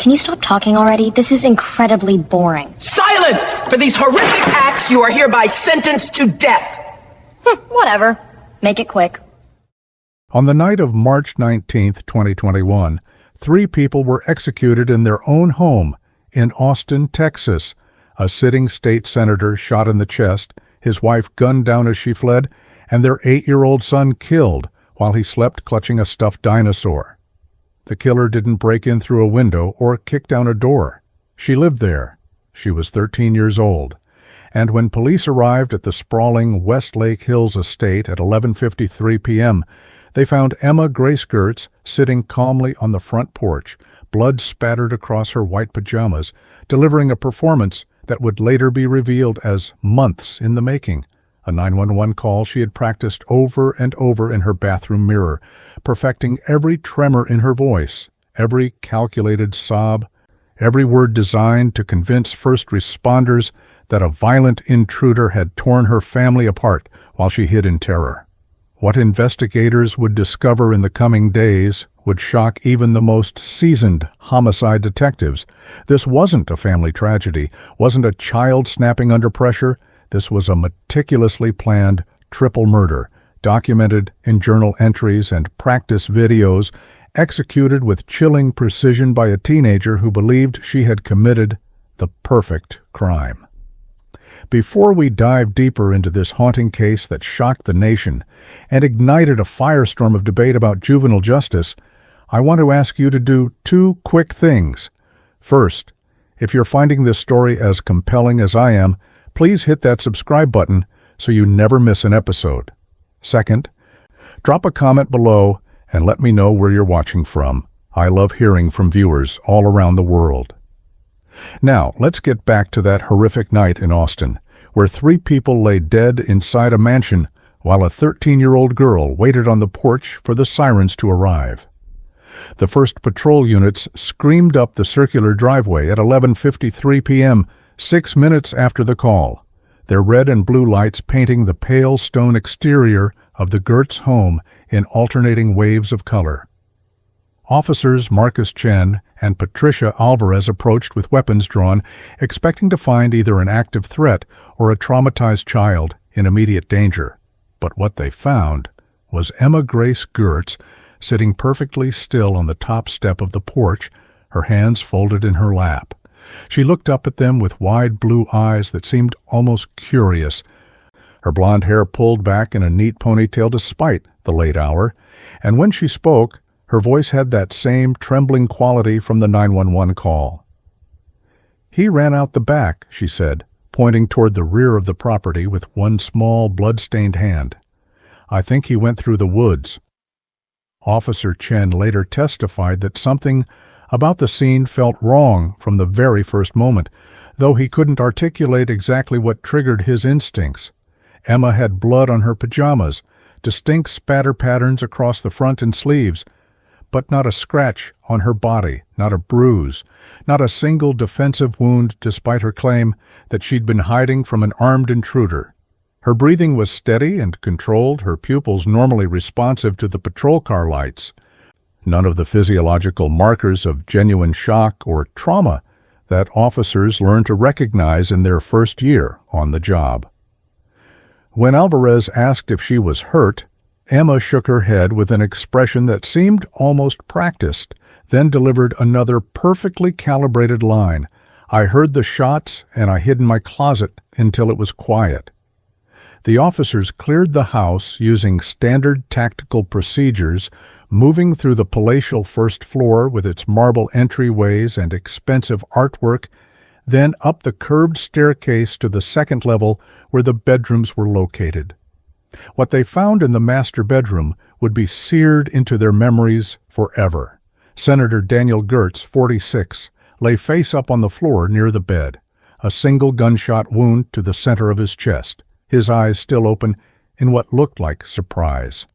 can you stop talking already? This is incredibly boring. Silence! For these horrific acts, you are hereby sentenced to death. Whatever. Make it quick. On the night of March 19th, 2021, 3 people were executed in their own home in Austin, Texas. A sitting state senator shot in the chest, his wife gunned down as she fled, and their 8-year-old son killed while he slept clutching a stuffed dinosaur. The killer didn't break in through a window or kick down a door. She lived there. She was 13 years old. And when police arrived at the sprawling Westlake Hills estate at 11:53 p.m., they found Emma Grace Gertz sitting calmly on the front porch, blood spattered across her white pajamas, delivering a performance that would later be revealed as months in the making. A 911 call she had practiced over and over in her bathroom mirror, perfecting every tremor in her voice, every calculated sob, every word designed to convince first responders that a violent intruder had torn her family apart while she hid in terror. What investigators would discover in the coming days would shock even the most seasoned homicide detectives. This wasn't a family tragedy, wasn't a child snapping under pressure. This was a meticulously planned triple murder, documented in journal entries and practice videos, executed with chilling precision by a teenager who believed she had committed the perfect crime. Before we dive deeper into this haunting case that shocked the nation and ignited a firestorm of debate about juvenile justice, I want to ask you to do 2 quick things. First, if you're finding this story as compelling as I am, please hit that subscribe button so you never miss an episode. Second, drop a comment below and let me know where you're watching from. I love hearing from viewers all around the world. Now, let's get back to that horrific night in Austin, where 3 people lay dead inside a mansion while a 13-year-old girl waited on the porch for the sirens to arrive. The first patrol units screamed up the circular driveway at 11:53 p.m., 6 minutes after the call, their red and blue lights painting the pale stone exterior of the Gertz home in alternating waves of color. Officers Marcus Chen and Patricia Alvarez approached with weapons drawn, expecting to find either an active threat or a traumatized child in immediate danger. But what they found was Emma Grace Gertz sitting perfectly still on the top step of the porch, her hands folded in her lap. She looked up at them with wide blue eyes that seemed almost curious, her blonde hair pulled back in a neat ponytail despite the late hour, and when she spoke, her voice had that same trembling quality from the 911 call. "He ran out the back," she said, pointing toward the rear of the property with one small blood-stained hand. "I think he went through the woods." Officer Chen later testified that something about the scene felt wrong from the very first moment, though he couldn't articulate exactly what triggered his instincts. Emma had blood on her pajamas, distinct spatter patterns across the front and sleeves, but not a scratch on her body, not a bruise, not a single defensive wound despite her claim that she'd been hiding from an armed intruder. Her breathing was steady and controlled, her pupils normally responsive to the patrol car lights. None of the physiological markers of genuine shock or trauma that officers learn to recognize in their first year on the job. When Alvarez asked if she was hurt, Emma shook her head with an expression that seemed almost practiced, then delivered another perfectly calibrated line. "I heard the shots and I hid in my closet until it was quiet." The officers cleared the house using standard tactical procedures, moving through the palatial first floor with its marble entryways and expensive artwork, then up the curved staircase to the second level where the bedrooms were located. What they found in the master bedroom would be seared into their memories forever. Senator Daniel Gertz, 46, lay face up on the floor near the bed, a single gunshot wound to the center of his chest, his eyes still open in what looked like surprise.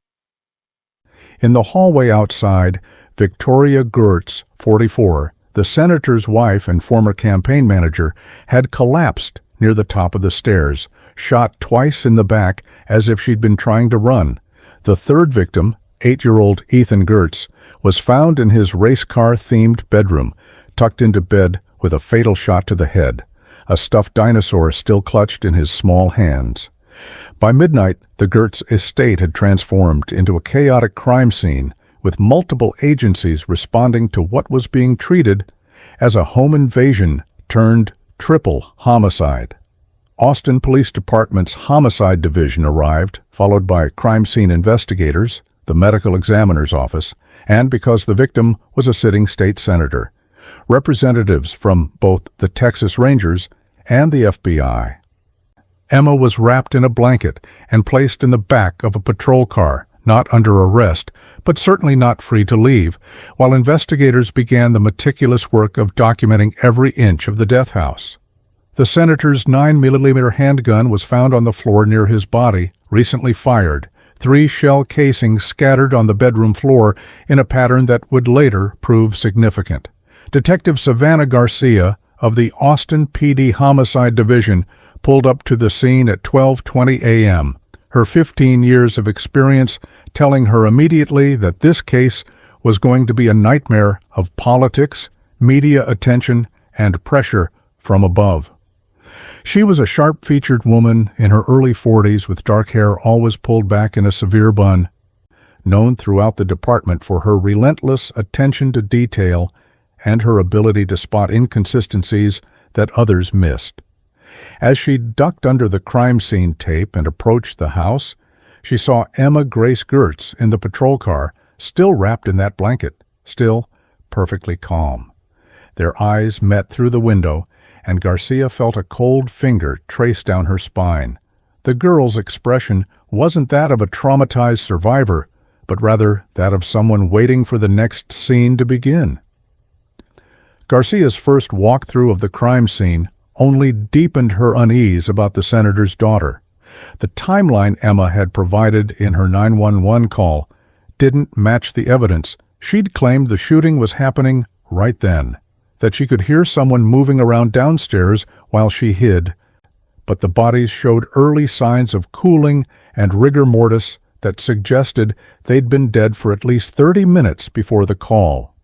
In the hallway outside, Victoria Gertz, 44, the senator's wife and former campaign manager, had collapsed near the top of the stairs, shot twice in the back as if she'd been trying to run. The third victim, 8-year-old Ethan Gertz, was found in his race car-themed bedroom, tucked into bed with a fatal shot to the head, a stuffed dinosaur still clutched in his small hands. By midnight, the Gertz estate had transformed into a chaotic crime scene, with multiple agencies responding to what was being treated as a home invasion turned triple homicide. Austin Police Department's Homicide Division arrived, followed by crime scene investigators, the medical examiner's office, and because the victim was a sitting state senator, representatives from both the Texas Rangers and the FBI. Emma was wrapped in a blanket and placed in the back of a patrol car, not under arrest, but certainly not free to leave, while investigators began the meticulous work of documenting every inch of the death house. The senator's 9mm handgun was found on the floor near his body, recently fired, 3 shell casings scattered on the bedroom floor in a pattern that would later prove significant. Detective Savannah Garcia of the Austin PD Homicide Division pulled up to the scene at 12:20 a.m., her 15 years of experience telling her immediately that this case was going to be a nightmare of politics, media attention, and pressure from above. She was a sharp-featured woman in her early 40s with dark hair always pulled back in a severe bun, known throughout the department for her relentless attention to detail and her ability to spot inconsistencies that others missed. As she ducked under the crime scene tape and approached the house, she saw Emma Grace Gertz in the patrol car, still wrapped in that blanket, still perfectly calm. Their eyes met through the window, and Garcia felt a cold finger trace down her spine. The girl's expression wasn't that of a traumatized survivor, but rather that of someone waiting for the next scene to begin. Garcia's first walkthrough of the crime scene only deepened her unease about the senator's daughter. The timeline Emma had provided in her 911 call didn't match the evidence. She'd claimed the shooting was happening right then, that she could hear someone moving around downstairs while she hid, but the bodies showed early signs of cooling and rigor mortis that suggested they'd been dead for at least 30 minutes before the call.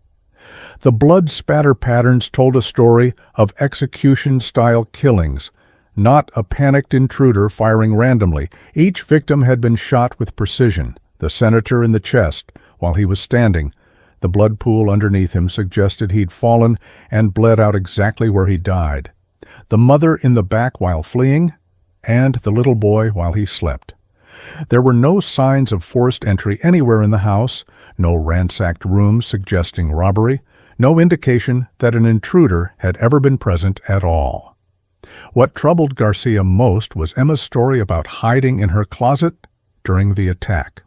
The blood spatter patterns told a story of execution-style killings, not a panicked intruder firing randomly. Each victim had been shot with precision, the senator in the chest while he was standing. The blood pool underneath him suggested he'd fallen and bled out exactly where he died. The mother in the back while fleeing, and the little boy while he slept. There were no signs of forced entry anywhere in the house, no ransacked rooms suggesting robbery, no indication that an intruder had ever been present at all. What troubled Garcia most was Emma's story about hiding in her closet during the attack.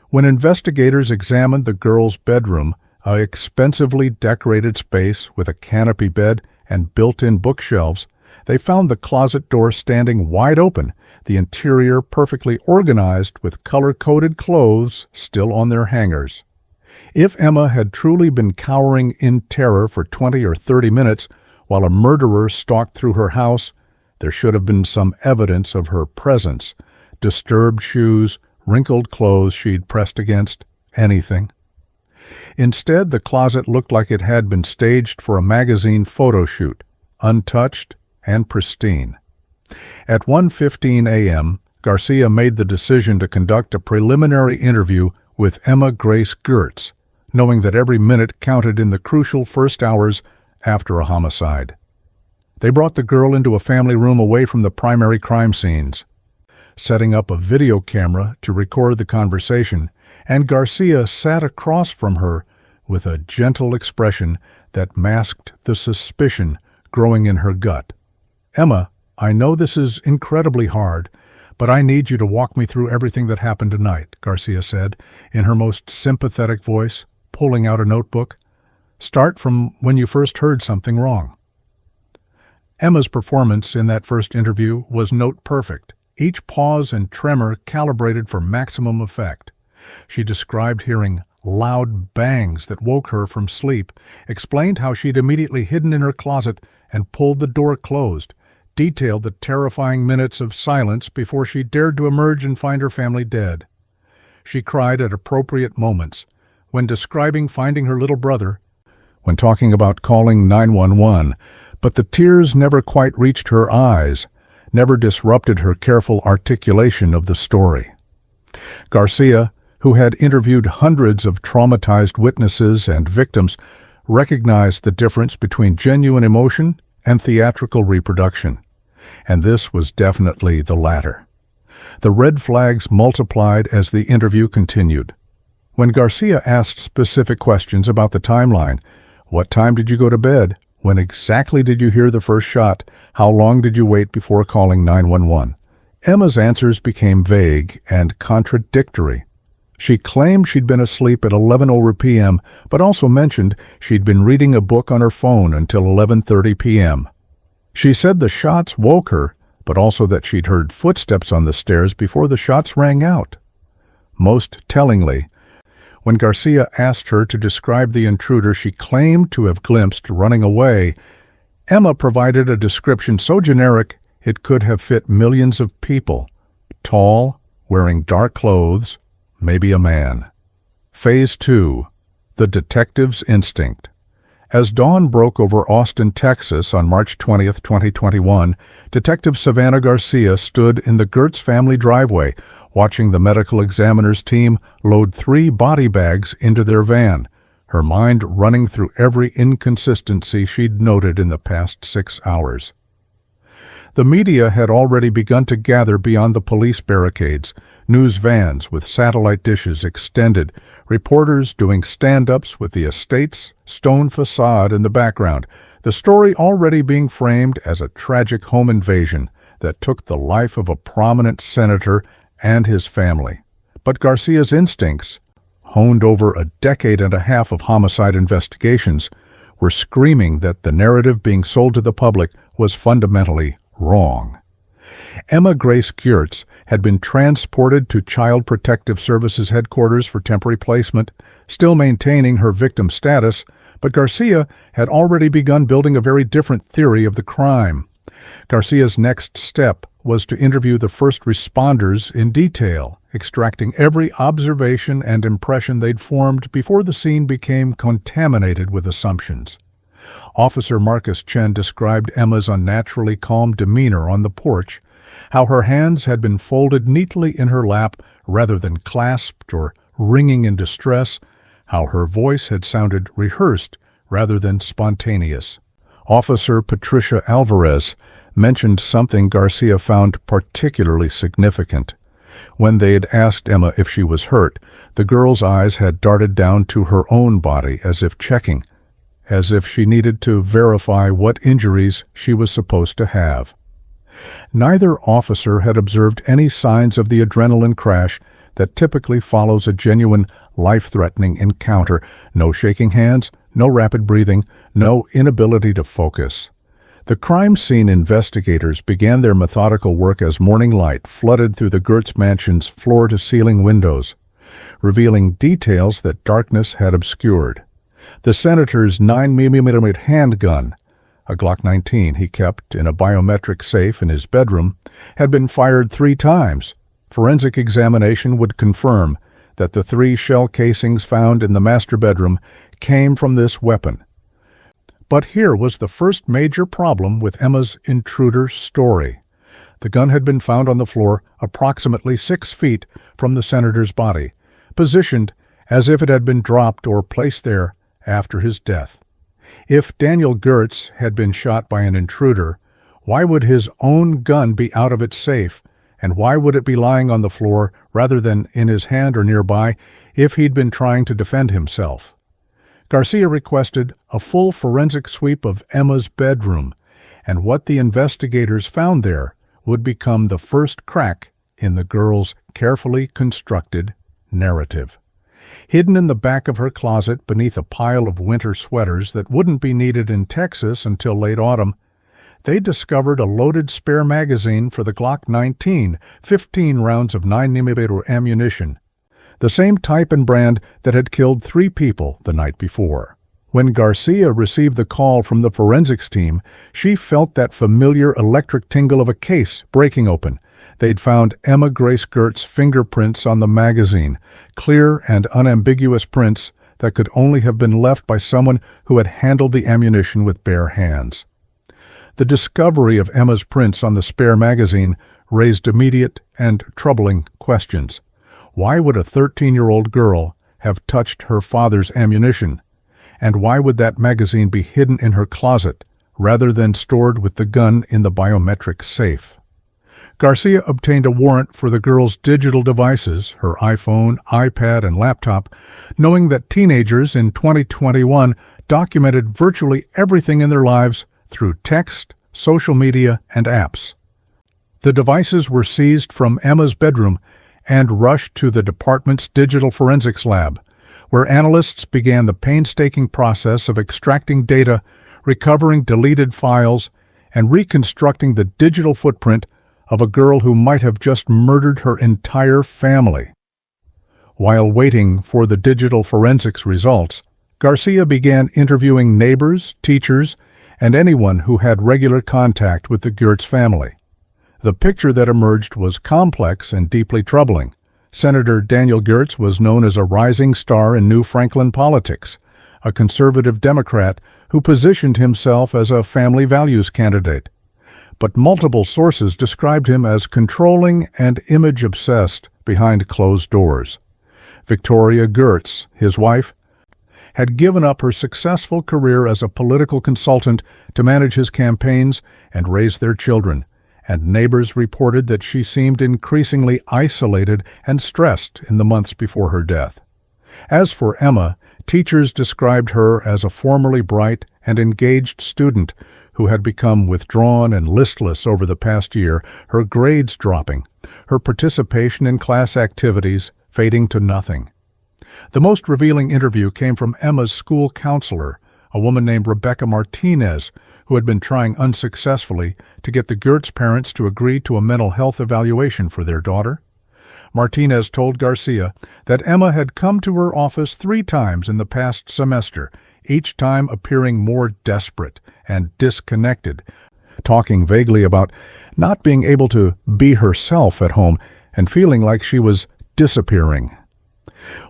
When investigators examined the girl's bedroom, an expensively decorated space with a canopy bed and built-in bookshelves, they found the closet door standing wide open, the interior perfectly organized with color-coded clothes still on their hangers. If Emma had truly been cowering in terror for 20 or 30 minutes while a murderer stalked through her house, there should have been some evidence of her presence, disturbed shoes, wrinkled clothes she'd pressed against, anything. Instead, the closet looked like it had been staged for a magazine photo shoot, untouched and pristine. At 1:15 a.m., Garcia made the decision to conduct a preliminary interview with Emma Grace Gertz, knowing that every minute counted in the crucial first hours after a homicide. They brought the girl into a family room away from the primary crime scenes, setting up a video camera to record the conversation, and Garcia sat across from her with a gentle expression that masked the suspicion growing in her gut. "Emma, I know this is incredibly hard, but I need you to walk me through everything that happened tonight," Garcia said, in her most sympathetic voice, pulling out a notebook. "Start from when you first heard something wrong." Emma's performance in that first interview was note-perfect, each pause and tremor calibrated for maximum effect. She described hearing loud bangs that woke her from sleep, explained how she'd immediately hidden in her closet and pulled the door closed, detailed the terrifying minutes of silence before she dared to emerge and find her family dead. She cried at appropriate moments. When describing finding her little brother, when talking about calling 911, but the tears never quite reached her eyes, never disrupted her careful articulation of the story. Garcia, who had interviewed hundreds of traumatized witnesses and victims, recognized the difference between genuine emotion and theatrical reproduction, and this was definitely the latter. The red flags multiplied as the interview continued. When Garcia asked specific questions about the timeline, what time did you go to bed? When exactly did you hear the first shot? How long did you wait before calling 911? Emma's answers became vague and contradictory. She claimed she'd been asleep at 11:00 p.m., but also mentioned she'd been reading a book on her phone until 11:30 p.m. She said the shots woke her, but also that she'd heard footsteps on the stairs before the shots rang out. Most tellingly, when Garcia asked her to describe the intruder she claimed to have glimpsed running away, Emma provided a description so generic it could have fit millions of people. Tall, wearing dark clothes, maybe a man. Phase 2. The Detective's Instinct. As dawn broke over Austin, Texas on March 20th, 2021, Detective Savannah Garcia stood in the Gertz family driveway, watching the medical examiner's team load 3 body bags into their van, her mind running through every inconsistency she'd noted in the past 6 hours. The media had already begun to gather beyond the police barricades, news vans with satellite dishes extended, reporters doing stand-ups with the estate's stone facade in the background, the story already being framed as a tragic home invasion that took the life of a prominent senator and his family. But Garcia's instincts, honed over a decade and a half of homicide investigations, were screaming that the narrative being sold to the public was fundamentally wrong. Emma Grace Gertz had been transported to Child Protective Services headquarters for temporary placement, still maintaining her victim status, but Garcia had already begun building a very different theory of the crime. Garcia's next step was to interview the first responders in detail, extracting every observation and impression they'd formed before the scene became contaminated with assumptions. Officer Marcus Chen described Emma's unnaturally calm demeanor on the porch, how her hands had been folded neatly in her lap rather than clasped or wringing in distress, how her voice had sounded rehearsed rather than spontaneous. Officer Patricia Alvarez mentioned something Garcia found particularly significant. When they had asked Emma if she was hurt, the girl's eyes had darted down to her own body as if checking, as if she needed to verify what injuries she was supposed to have. Neither officer had observed any signs of the adrenaline crash that typically follows a genuine, life-threatening encounter. No shaking hands, no rapid breathing, no inability to focus. The crime scene investigators began their methodical work as morning light flooded through the Gertz mansion's floor-to-ceiling windows, revealing details that darkness had obscured. The senator's 9mm handgun, a Glock 19 he kept in a biometric safe in his bedroom, had been fired 3 times. Forensic examination would confirm that the 3 shell casings found in the master bedroom came from this weapon. But here was the first major problem with Emma's intruder story. The gun had been found on the floor approximately 6 feet from the senator's body, positioned as if it had been dropped or placed there after his death. If Daniel Gertz had been shot by an intruder, why would his own gun be out of its safe, and why would it be lying on the floor rather than in his hand or nearby if he'd been trying to defend himself? Garcia requested a full forensic sweep of Emma's bedroom, and what the investigators found there would become the first crack in the girl's carefully constructed narrative. Hidden in the back of her closet beneath a pile of winter sweaters that wouldn't be needed in Texas until late autumn, they discovered a loaded spare magazine for the Glock 19, 15 rounds of 9mm ammunition, the same type and brand that had killed 3 people the night before. When Garcia received the call from the forensics team, she felt that familiar electric tingle of a case breaking open. They'd found Emma Grace Gertz fingerprints on the magazine, clear and unambiguous prints that could only have been left by someone who had handled the ammunition with bare hands. The discovery of Emma's prints on the Spare magazine raised immediate and troubling questions. Why would a 13-year-old girl have touched her father's ammunition? And why would that magazine be hidden in her closet rather than stored with the gun in the biometric safe? Garcia obtained a warrant for the girl's digital devices, her iPhone, iPad, and laptop, knowing that teenagers in 2021 documented virtually everything in their lives through text, social media, and apps. The devices were seized from Emma's bedroom and rushed to the department's digital forensics lab, where analysts began the painstaking process of extracting data, recovering deleted files, and reconstructing the digital footprint of a girl who might have just murdered her entire family. While waiting for the digital forensics results, Garcia began interviewing neighbors, teachers, and anyone who had regular contact with the Gertz family. The picture that emerged was complex and deeply troubling. Senator Daniel Gertz was known as a rising star in New Franklin politics, a conservative Democrat who positioned himself as a family values candidate. But multiple sources described him as controlling and image-obsessed behind closed doors. Victoria Gertz, his wife, had given up her successful career as a political consultant to manage his campaigns and raise their children, and neighbors reported that she seemed increasingly isolated and stressed in the months before her death. As for Emma, teachers described her as a formerly bright and engaged student who had become withdrawn and listless over the past year, her grades dropping, her participation in class activities fading to nothing. The most revealing interview came from Emma's school counselor, a woman named Rebecca Martinez, who had been trying unsuccessfully to get the Gertz parents to agree to a mental health evaluation for their daughter. Martinez told Garcia that Emma had come to her office 3 times in the past semester, each time appearing more desperate and disconnected, talking vaguely about not being able to be herself at home and feeling like she was disappearing.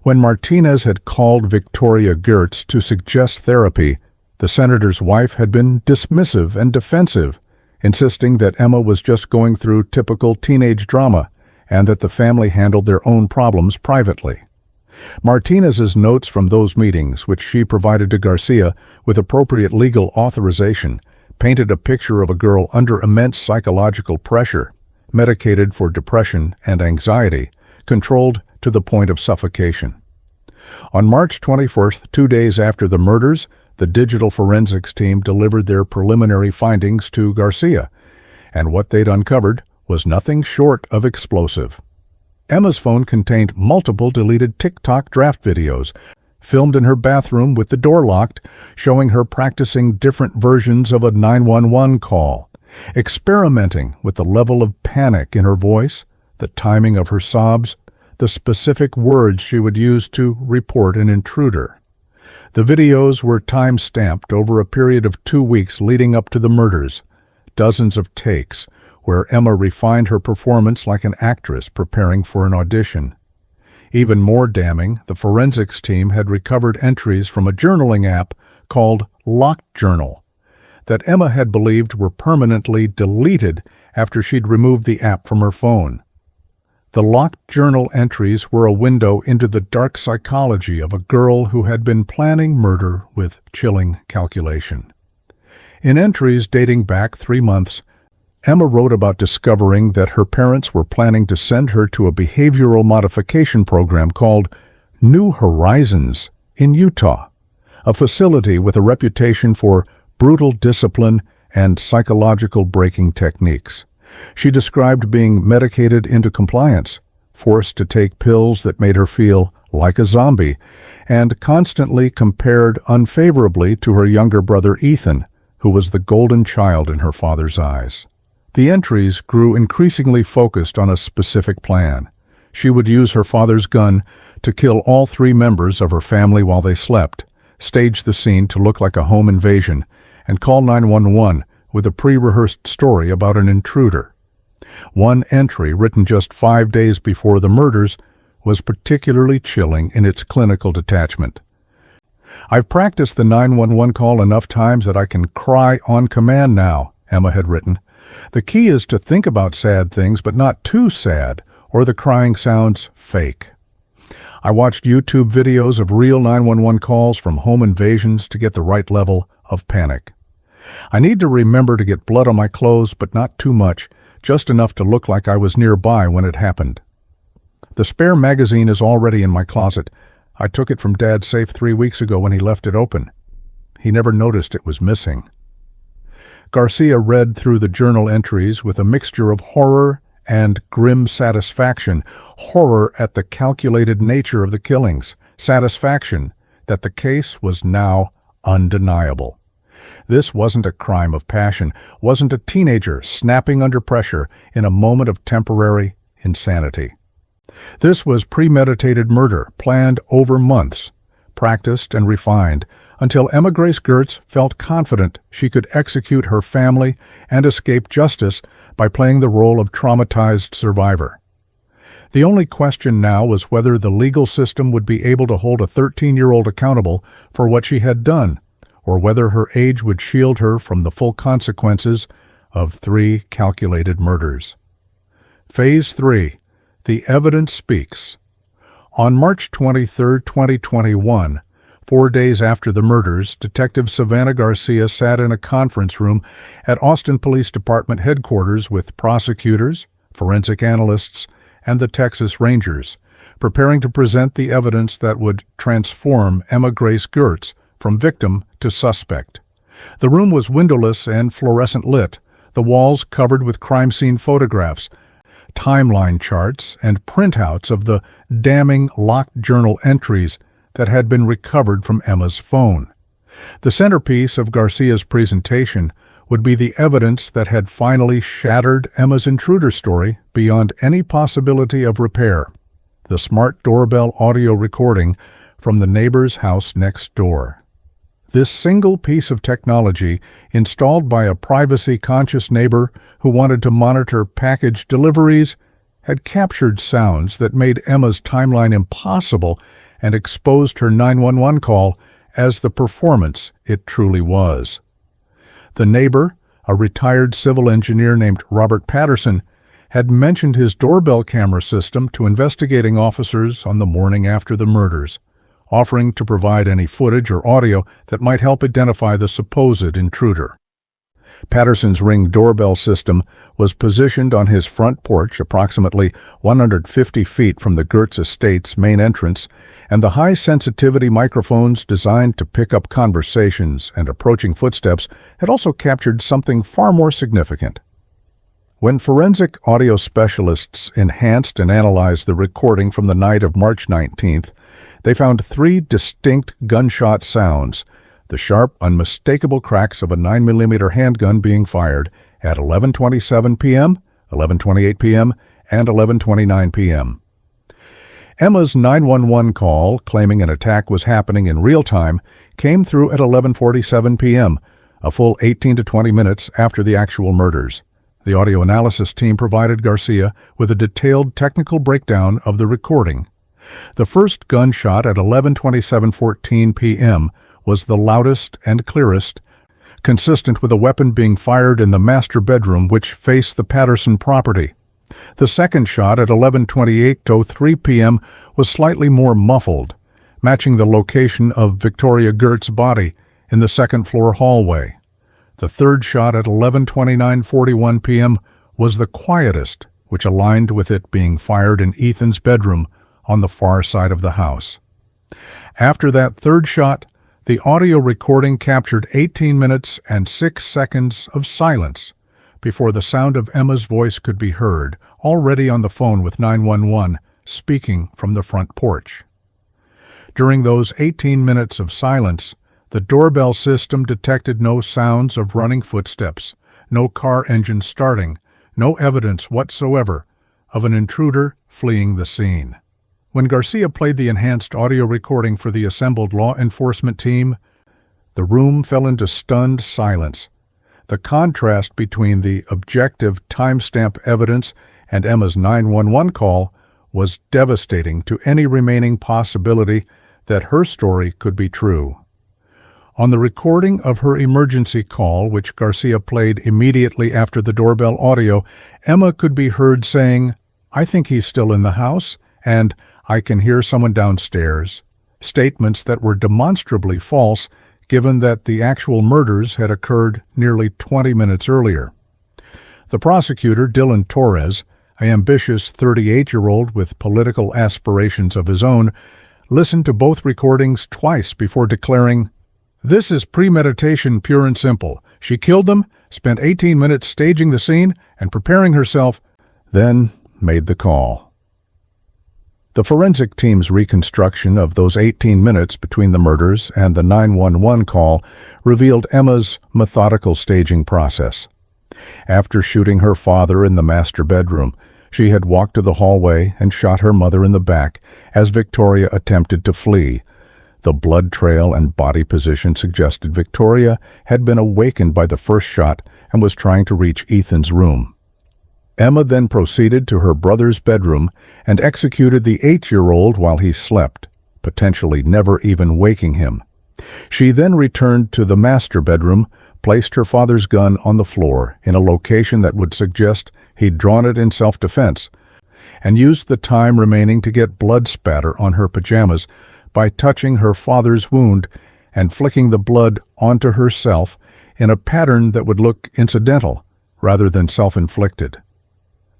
When Martinez had called Victoria Gertz to suggest therapy, the senator's wife had been dismissive and defensive, insisting that Emma was just going through typical teenage drama and that the family handled their own problems privately. Martinez's notes from those meetings, which she provided to Garcia with appropriate legal authorization, painted a picture of a girl under immense psychological pressure, medicated for depression and anxiety, controlled to the point of suffocation. On March 21st, 2 days after the murders, the digital forensics team delivered their preliminary findings to Garcia, and what they'd uncovered was nothing short of explosive. Emma's phone contained multiple deleted TikTok draft videos, filmed in her bathroom with the door locked, showing her practicing different versions of a 911 call, experimenting with the level of panic in her voice, the timing of her sobs, the specific words she would use to report an intruder. The videos were time-stamped over a period of 2 weeks leading up to the murders, dozens of takes, where Emma refined her performance like an actress preparing for an audition. Even more damning, the forensics team had recovered entries from a journaling app called Locked Journal that Emma had believed were permanently deleted after she'd removed the app from her phone. The Locked Journal entries were a window into the dark psychology of a girl who had been planning murder with chilling calculation. In entries dating back 3 months, Emma wrote about discovering that her parents were planning to send her to a behavioral modification program called New Horizons in Utah, a facility with a reputation for brutal discipline and psychological breaking techniques. She described being medicated into compliance, forced to take pills that made her feel like a zombie, and constantly compared unfavorably to her younger brother Ethan, who was the golden child in her father's eyes. The entries grew increasingly focused on a specific plan. She would use her father's gun to kill all 3 members of her family while they slept, stage the scene to look like a home invasion, and call 911 with a pre-rehearsed story about an intruder. One entry, written just 5 days before the murders, was particularly chilling in its clinical detachment. "I've practiced the 911 call enough times that I can cry on command now," Emma had written. "The key is to think about sad things, but not too sad, or the crying sounds fake." I watched YouTube videos of real 911 calls from home invasions to get the right level of panic. I need to remember to get blood on my clothes, but not too much, just enough to look like I was nearby when it happened. The spare magazine is already in my closet. I took it from Dad's safe 3 weeks ago when he left it open. He never noticed it was missing. Garcia read through the journal entries with a mixture of horror and grim satisfaction. Horror at the calculated nature of the killings. Satisfaction that the case was now undeniable. This wasn't a crime of passion, wasn't a teenager snapping under pressure in a moment of temporary insanity. This was premeditated murder, planned over months, practiced and refined, until Emma Grace Goertz felt confident she could execute her family and escape justice by playing the role of traumatized survivor. The only question now was whether the legal system would be able to hold a 13-year-old accountable for what she had done, or whether her age would shield her from the full consequences of 3 calculated murders. Phase 3. The Evidence Speaks. On March 23, 2021, 4 days after the murders, Detective Savannah Garcia sat in a conference room at Austin Police Department headquarters with prosecutors, forensic analysts, and the Texas Rangers, preparing to present the evidence that would transform Emma Grace Goertz from victim to suspect. The room was windowless and fluorescent lit, the walls covered with crime scene photographs, timeline charts, and printouts of the damning locked journal entries that had been recovered from Emma's phone. The centerpiece of Garcia's presentation would be the evidence that had finally shattered Emma's intruder story beyond any possibility of repair: the smart doorbell audio recording from the neighbor's house next door. This single piece of technology, installed by a privacy-conscious neighbor who wanted to monitor package deliveries, had captured sounds that made Emma's timeline impossible and exposed her 911 call as the performance it truly was. The neighbor, a retired civil engineer named Robert Patterson, had mentioned his doorbell camera system to investigating officers on the morning after the murders, offering to provide any footage or audio that might help identify the supposed intruder. Patterson's Ring doorbell system was positioned on his front porch approximately 150 feet from the Goertz estate's main entrance, and the high-sensitivity microphones designed to pick up conversations and approaching footsteps had also captured something far more significant. When forensic audio specialists enhanced and analyzed the recording from the night of March 19th, they found 3 distinct gunshot sounds, the sharp, unmistakable cracks of a 9mm handgun being fired at 11:27 p.m., 11:28 p.m., and 11:29 p.m. Emma's 911 call, claiming an attack was happening in real time, came through at 11:47 p.m., a full 18 to 20 minutes after the actual murders. The audio analysis team provided Garcia with a detailed technical breakdown of the recording. The first gunshot at 11:27:14 p.m. was the loudest and clearest, consistent with a weapon being fired in the master bedroom which faced the Patterson property. The second shot at 11:28:03 p.m. was slightly more muffled, matching the location of Victoria Goertz's body in the second-floor hallway. The third shot at 11:29:41 p.m. was the quietest, which aligned with it being fired in Ethan's bedroom on the far side of the house. After that third shot, the audio recording captured 18 minutes and 6 seconds of silence before the sound of Emma's voice could be heard, already on the phone with 911, speaking from the front porch. During those 18 minutes of silence, the doorbell system detected no sounds of running footsteps, no car engine starting, no evidence whatsoever of an intruder fleeing the scene. When Garcia played the enhanced audio recording for the assembled law enforcement team, the room fell into stunned silence. The contrast between the objective timestamp evidence and Emma's 911 call was devastating to any remaining possibility that her story could be true. On the recording of her emergency call, which Garcia played immediately after the doorbell audio, Emma could be heard saying, "I think he's still in the house," and "I can hear someone downstairs," statements that were demonstrably false given that the actual murders had occurred nearly 20 minutes earlier. The prosecutor, Dylan Torres, an ambitious 38-year-old with political aspirations of his own, listened to both recordings twice before declaring, "This is premeditation pure and simple. She killed them, spent 18 minutes staging the scene and preparing herself, then made the call." The forensic team's reconstruction of those 18 minutes between the murders and the 911 call revealed Emma's methodical staging process. After shooting her father in the master bedroom, she had walked to the hallway and shot her mother in the back as Victoria attempted to flee. The blood trail and body position suggested Victoria had been awakened by the first shot and was trying to reach Ethan's room. Emma then proceeded to her brother's bedroom and executed the 8-year-old while he slept, potentially never even waking him. She then returned to the master bedroom, placed her father's gun on the floor in a location that would suggest he'd drawn it in self-defense, and used the time remaining to get blood spatter on her pajamas by touching her father's wound and flicking the blood onto herself in a pattern that would look incidental rather than self-inflicted.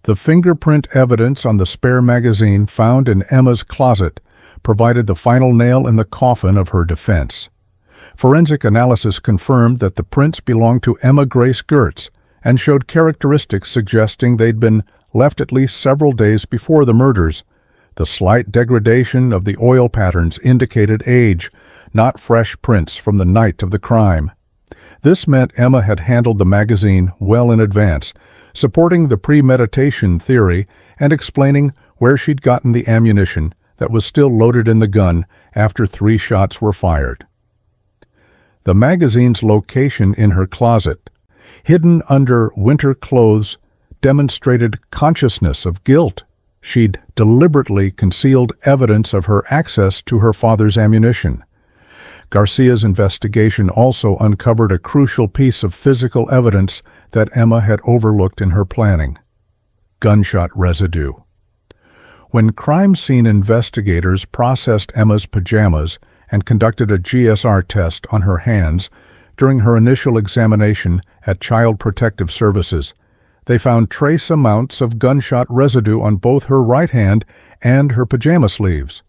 The fingerprint evidence on the spare magazine found in Emma's closet provided the final nail in the coffin of her defense. Forensic analysis confirmed that the prints belonged to Emma Grace Gertz and showed characteristics suggesting they'd been left at least several days before the murders. The slight degradation of the oil patterns indicated age, not fresh prints from the night of the crime. This meant Emma had handled the magazine well in advance, supporting the premeditation theory and explaining where she'd gotten the ammunition that was still loaded in the gun after 3 shots were fired. The magazine's location in her closet, hidden under winter clothes, demonstrated consciousness of guilt. She'd deliberately concealed evidence of her access to her father's ammunition. Garcia's investigation also uncovered a crucial piece of physical evidence that Emma had overlooked in her planning: gunshot residue. When crime scene investigators processed Emma's pajamas and conducted a GSR test on her hands during her initial examination at Child Protective Services, they found trace amounts of gunshot residue on both her right hand and her pajama sleeves.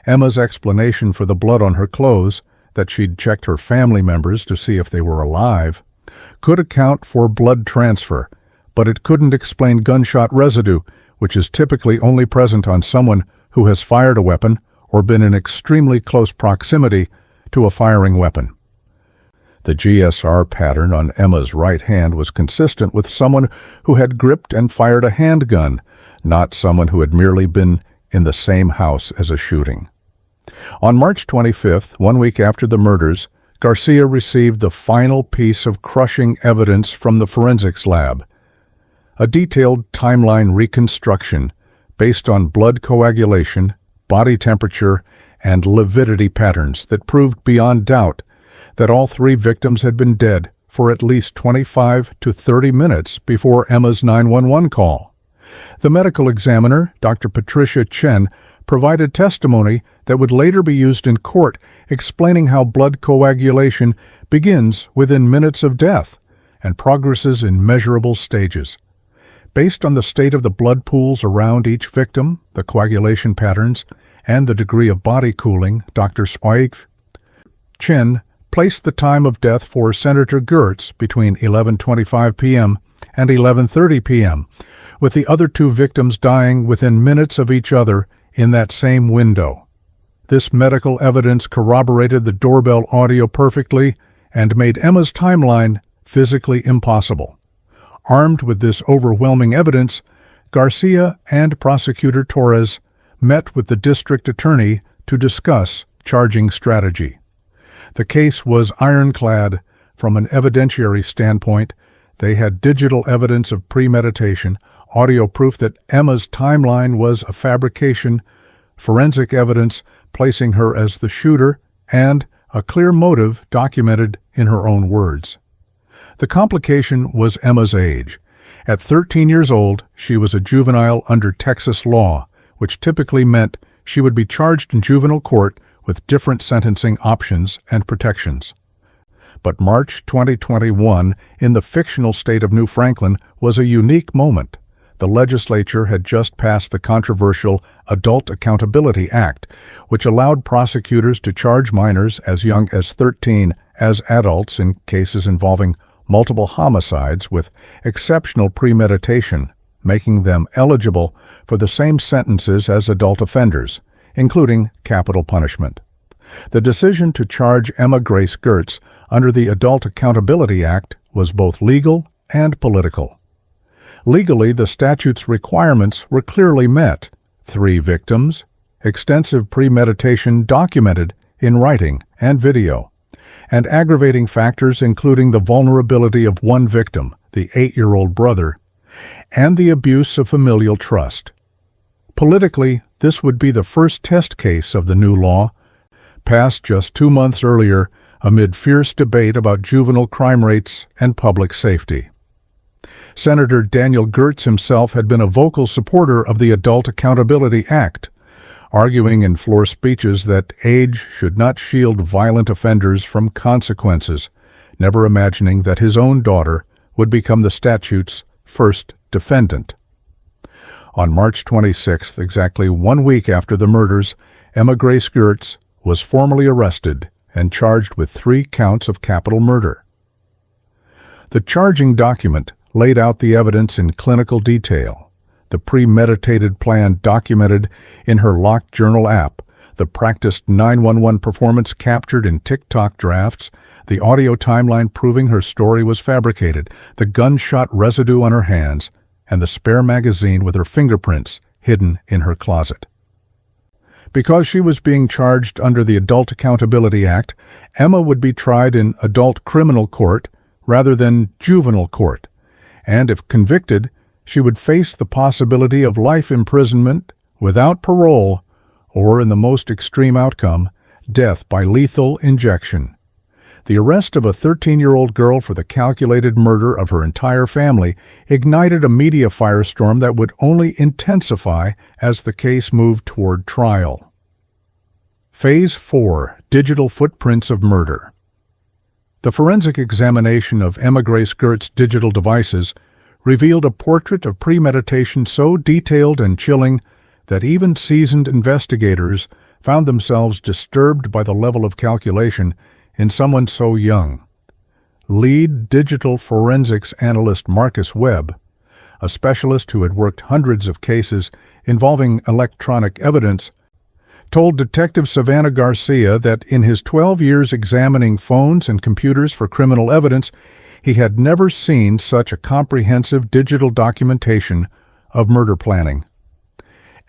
Emma's explanation for the blood on her clothes, that she'd checked her family members to see if they were alive, could account for blood transfer, but it couldn't explain gunshot residue, which is typically only present on someone who has fired a weapon or been in extremely close proximity to a firing weapon. The GSR pattern on Emma's right hand was consistent with someone who had gripped and fired a handgun, not someone who had merely been in the same house as a shooting. On March 25th, 1 week after the murders, Garcia received the final piece of crushing evidence from the forensics lab: a detailed timeline reconstruction based on blood coagulation, body temperature, and lividity patterns that proved beyond doubt that all 3 victims had been dead for at least 25 to 30 minutes before Emma's 911 call. The medical examiner, Dr. Patricia Chen, provided testimony that would later be used in court, explaining how blood coagulation begins within minutes of death and progresses in measurable stages. Based on the state of the blood pools around each victim, the coagulation patterns, and the degree of body cooling, Dr. Zweig Chen placed the time of death for Senator Gertz between 11:25 p.m. and 11:30 p.m., with the other 2 victims dying within minutes of each other in that same window. This medical evidence corroborated the doorbell audio perfectly and made Emma's timeline physically impossible. Armed with this overwhelming evidence, Garcia and Prosecutor Torres met with the district attorney to discuss charging strategy. The case was ironclad from an evidentiary standpoint. They had digital evidence of premeditation, audio proof that Emma's timeline was a fabrication, forensic evidence placing her as the shooter, and a clear motive documented in her own words. The complication was Emma's age. At 13 years old, she was a juvenile under Texas law, which typically meant she would be charged in juvenile court with different sentencing options and protections. But March 2021, in the fictional state of New Franklin, was a unique moment. The legislature had just passed the controversial Adult Accountability Act, which allowed prosecutors to charge minors as young as 13 as adults in cases involving multiple homicides with exceptional premeditation, making them eligible for the same sentences as adult offenders, including capital punishment. The decision to charge Emma Grace Gertz under the Adult Accountability Act was both legal and political. Legally, the statute's requirements were clearly met: 3 victims, extensive premeditation documented in writing and video, and aggravating factors including the vulnerability of one victim, the 8-year-old brother, and the abuse of familial trust. Politically, this would be the first test case of the new law, passed just 2 months earlier amid fierce debate about juvenile crime rates and public safety. Senator Daniel Gertz himself had been a vocal supporter of the Adult Accountability Act, arguing in floor speeches that age should not shield violent offenders from consequences, never imagining that his own daughter would become the statute's first defendant. On March 26th, exactly 1 week after the murders, Emma Grace Gertz was formally arrested and charged with 3 counts of capital murder. The charging document laid out the evidence in clinical detail: the premeditated plan documented in her locked journal app, the practiced 911 performance captured in TikTok drafts, the audio timeline proving her story was fabricated, the gunshot residue on her hands, and the spare magazine with her fingerprints hidden in her closet. Because she was being charged under the Adult Accountability Act, Emma would be tried in adult criminal court rather than juvenile court, and if convicted, she would face the possibility of life imprisonment without parole, or in the most extreme outcome, death by lethal injection. The arrest of a 13-year-old girl for the calculated murder of her entire family ignited a media firestorm that would only intensify as the case moved toward trial. Phase 4: Digital Footprints of Murder. The forensic examination of Emma Grace Gertz's digital devices revealed a portrait of premeditation so detailed and chilling that even seasoned investigators found themselves disturbed by the level of calculation in someone so young. Lead digital forensics analyst Marcus Webb, a specialist who had worked hundreds of cases involving electronic evidence, told Detective Savannah Garcia that in his 12 years examining phones and computers for criminal evidence, he had never seen such a comprehensive digital documentation of murder planning.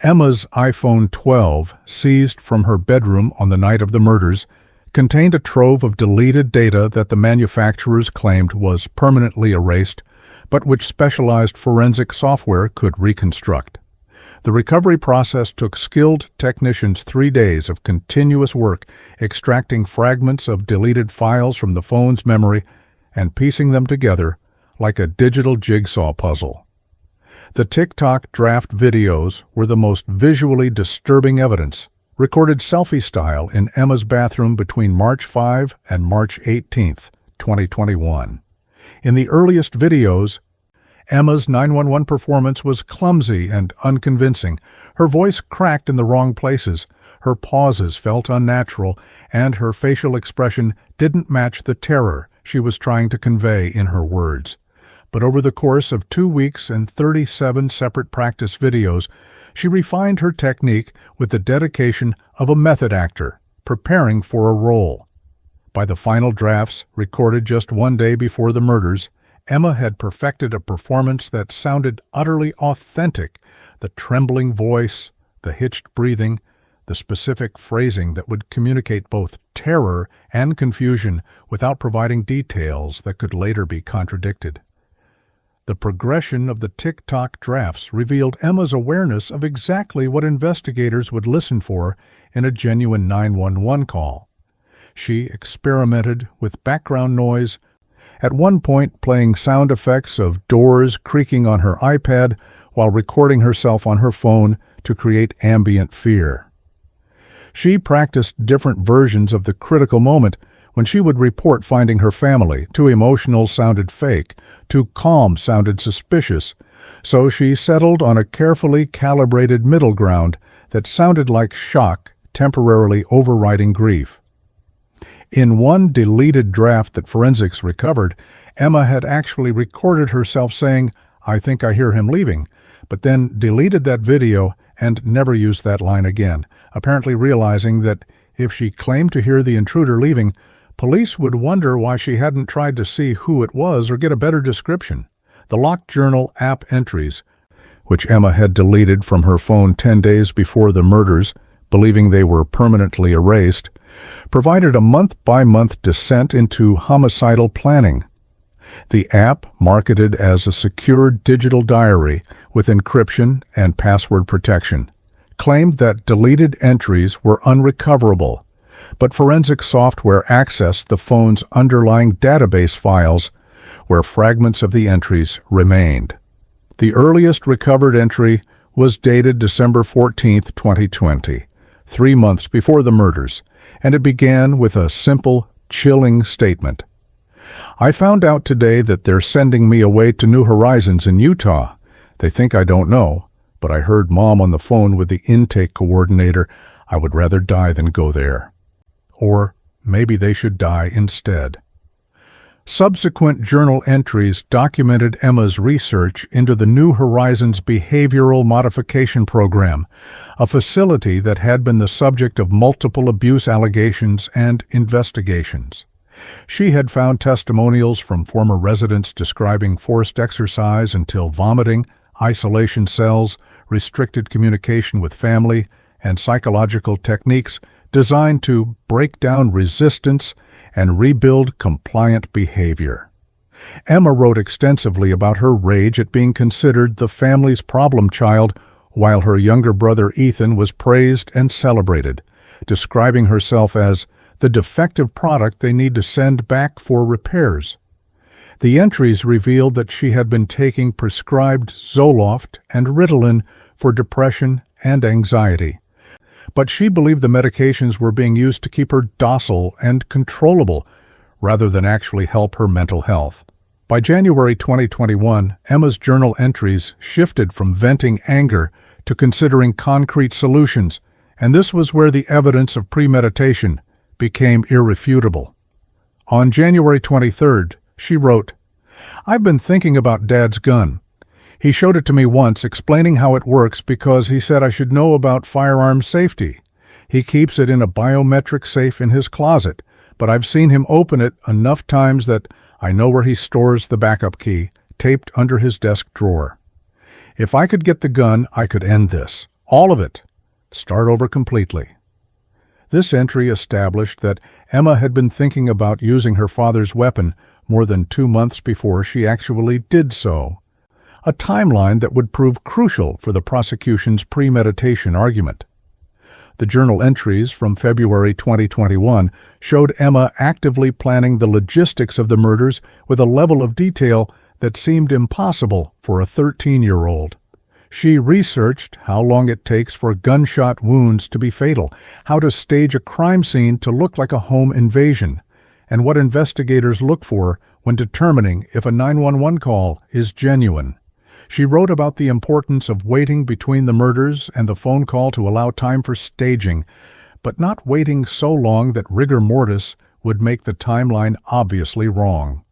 Emma's iPhone 12, seized from her bedroom on the night of the murders, contained a trove of deleted data that the manufacturers claimed was permanently erased, but which specialized forensic software could reconstruct. The recovery process took skilled technicians 3 days of continuous work, extracting fragments of deleted files from the phone's memory and piecing them together like a digital jigsaw puzzle. The TikTok draft videos were the most visually disturbing evidence, recorded selfie-style in Emma's bathroom between March 5 and March 18, 2021. In the earliest videos, Emma's 911 performance was clumsy and unconvincing. Her voice cracked in the wrong places, her pauses felt unnatural, and her facial expression didn't match the terror she was trying to convey in her words. But over the course of 2 weeks and 37 separate practice videos, she refined her technique with the dedication of a method actor, preparing for a role. By the final drafts, recorded just 1 day before the murders, Emma had perfected a performance that sounded utterly authentic: the trembling voice, the hitched breathing, the specific phrasing that would communicate both terror and confusion without providing details that could later be contradicted. The progression of the TikTok drafts revealed Emma's awareness of exactly what investigators would listen for in a genuine 911 call. She experimented with background noise, at one point playing sound effects of doors creaking on her iPad while recording herself on her phone to create ambient fear. She practiced different versions of the critical moment when she would report finding her family. Too emotional sounded fake, too calm sounded suspicious, so she settled on a carefully calibrated middle ground that sounded like shock temporarily overriding grief. In one deleted draft that forensics recovered, Emma had actually recorded herself saying, "I think I hear him leaving," but then deleted that video and never used that line again, apparently realizing that if she claimed to hear the intruder leaving, police would wonder why she hadn't tried to see who it was or get a better description. The locked journal app entries, which Emma had deleted from her phone 10 days before the murders, believing they were permanently erased, provided a month-by-month descent into homicidal planning. The app, marketed as a secure digital diary with encryption and password protection, claimed that deleted entries were unrecoverable, but forensic software accessed the phone's underlying database files where fragments of the entries remained. The earliest recovered entry was dated December 14, 2020, 3 months before the murders, and it began with a simple, chilling statement. "I found out today that they're sending me away to New Horizons in Utah. They think I don't know, but I heard Mom on the phone with the intake coordinator. I would rather die than go there. Or maybe they should die instead." Subsequent journal entries documented Emma's research into the New Horizons Behavioral Modification Program, a facility that had been the subject of multiple abuse allegations and investigations. She had found testimonials from former residents describing forced exercise until vomiting, isolation cells, restricted communication with family, and psychological techniques designed to break down resistance and rebuild compliant behavior. Emma wrote extensively about her rage at being considered the family's problem child, while her younger brother Ethan was praised and celebrated, describing herself as the defective product they need to send back for repairs. The entries revealed that she had been taking prescribed Zoloft and Ritalin for depression and anxiety, but she believed the medications were being used to keep her docile and controllable rather than actually help her mental health. By January 2021, Emma's journal entries shifted from venting anger to considering concrete solutions, and this was where the evidence of premeditation became irrefutable. On January 23rd, she wrote, "I've been thinking about Dad's gun. He showed it to me once, explaining how it works because he said I should know about firearm safety. He keeps it in a biometric safe in his closet, but I've seen him open it enough times that I know where he stores the backup key, taped under his desk drawer. If I could get the gun, I could end this. All of it. Start over completely." This entry established that Emma had been thinking about using her father's weapon more than 2 months before she actually did so, a timeline that would prove crucial for the prosecution's premeditation argument. The journal entries from February 2021 showed Emma actively planning the logistics of the murders with a level of detail that seemed impossible for a 13-year-old. She researched how long it takes for gunshot wounds to be fatal, how to stage a crime scene to look like a home invasion, and what investigators look for when determining if a 911 call is genuine. She wrote about the importance of waiting between the murders and the phone call to allow time for staging, but not waiting so long that rigor mortis would make the timeline obviously wrong.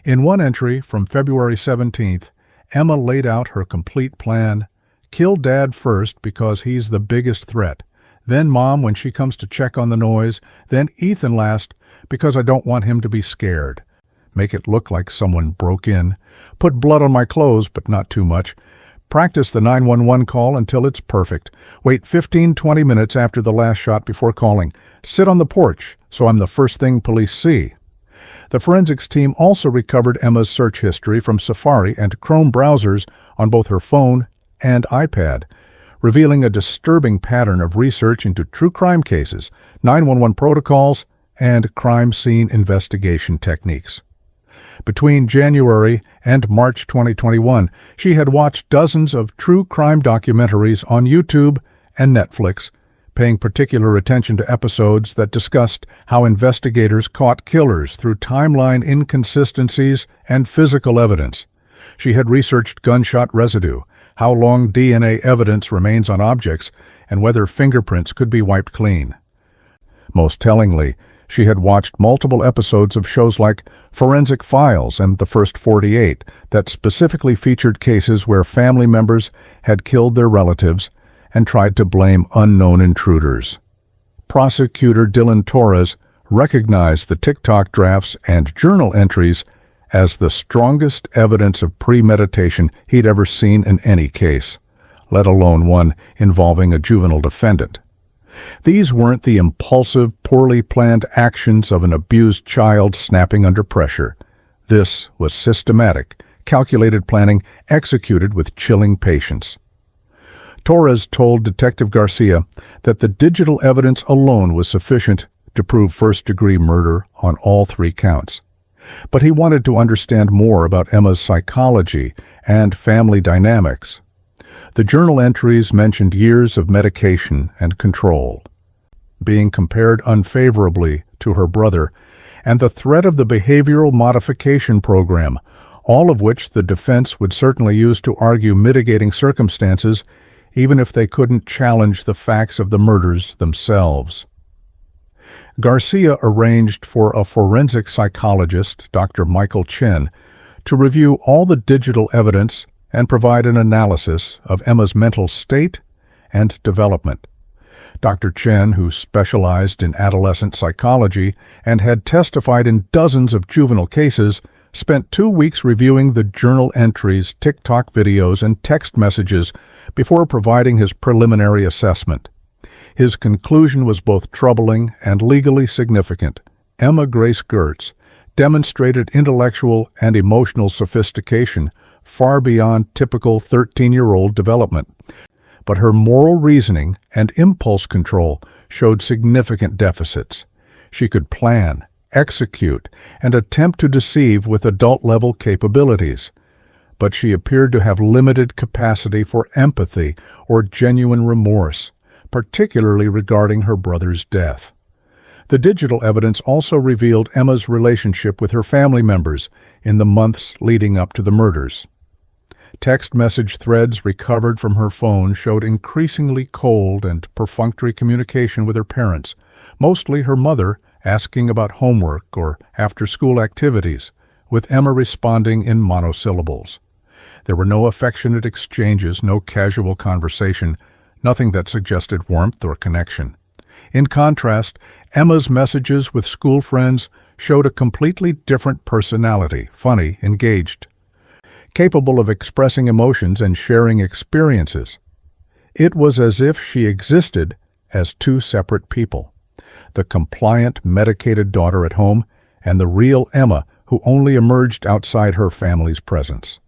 In one entry from February 17th, Emma laid out her complete plan. Kill Dad first because he's the biggest threat, then Mom when she comes to check on the noise, then Ethan last because I don't want him to be scared. Make it look like someone broke in. Put blood on my clothes, but not too much. Practice the 911 call until it's perfect. Wait 15-20 minutes after the last shot before calling. Sit on the porch so I'm the first thing police see. The forensics team also recovered Emma's search history from Safari and Chrome browsers on both her phone and iPad, revealing a disturbing pattern of research into true crime cases, 911 protocols, and crime scene investigation techniques. Between January and March 2021, she had watched dozens of true crime documentaries on YouTube and Netflix, paying particular attention to episodes that discussed how investigators caught killers through timeline inconsistencies and physical evidence. She had researched gunshot residue, how long DNA evidence remains on objects, and whether fingerprints could be wiped clean. Most tellingly, she had watched multiple episodes of shows like Forensic Files and The First 48 that specifically featured cases where family members had killed their relatives and tried to blame unknown intruders. Prosecutor Dylan Torres recognized the TikTok drafts and journal entries as the strongest evidence of premeditation he'd ever seen in any case, let alone one involving a juvenile defendant. These weren't the impulsive, poorly planned actions of an abused child snapping under pressure. This was systematic, calculated planning executed with chilling patience. Torres told Detective Garcia that the digital evidence alone was sufficient to prove first-degree murder on all 3 counts. But he wanted to understand more about Emma's psychology and family dynamics. The journal entries mentioned years of medication and control, being compared unfavorably to her brother, and the threat of the behavioral modification program, all of which the defense would certainly use to argue mitigating circumstances, even if they couldn't challenge the facts of the murders themselves. Garcia arranged for a forensic psychologist, Dr. Michael Chen, to review all the digital evidence and provide an analysis of Emma's mental state and development. Dr. Chen, who specialized in adolescent psychology and had testified in dozens of juvenile cases, spent 2 weeks reviewing the journal entries, TikTok videos, and text messages before providing his preliminary assessment. His conclusion was both troubling and legally significant. Emma Grace Gertz demonstrated intellectual and emotional sophistication far beyond typical 13-year-old development. But her moral reasoning and impulse control showed significant deficits. She could plan, execute, and attempt to deceive with adult-level capabilities, but she appeared to have limited capacity for empathy or genuine remorse, particularly regarding her brother's death. The digital evidence also revealed Emma's relationship with her family members in the months leading up to the murders. Text message threads recovered from her phone showed increasingly cold and perfunctory communication with her parents, mostly her mother asking about homework or after-school activities, with Emma responding in monosyllables. There were no affectionate exchanges, no casual conversation, nothing that suggested warmth or connection. In contrast, Emma's messages with school friends showed a completely different personality, funny, engaged, capable of expressing emotions and sharing experiences. It was as if she existed as 2 separate people, the compliant, medicated daughter at home and the real Emma who only emerged outside her family's presence.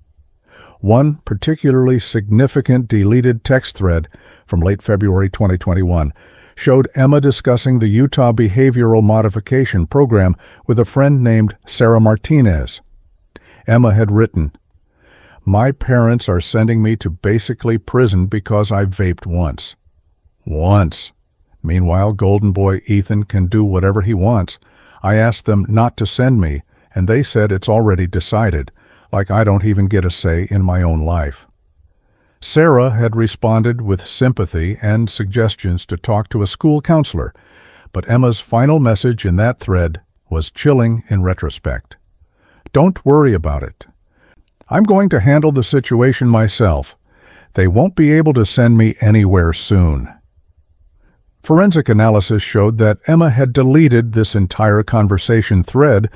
One particularly significant deleted text thread from late February 2021 showed Emma discussing the Utah Behavioral Modification Program with a friend named Sarah Martinez. Emma had written, "My parents are sending me to basically prison because I vaped once." Once. Meanwhile, golden boy Ethan can do whatever he wants. I asked them not to send me, and they said it's already decided, like I don't even get a say in my own life. Sarah had responded with sympathy and suggestions to talk to a school counselor, but Emma's final message in that thread was chilling in retrospect. "Don't worry about it. I'm going to handle the situation myself. They won't be able to send me anywhere soon." Forensic analysis showed that Emma had deleted this entire conversation thread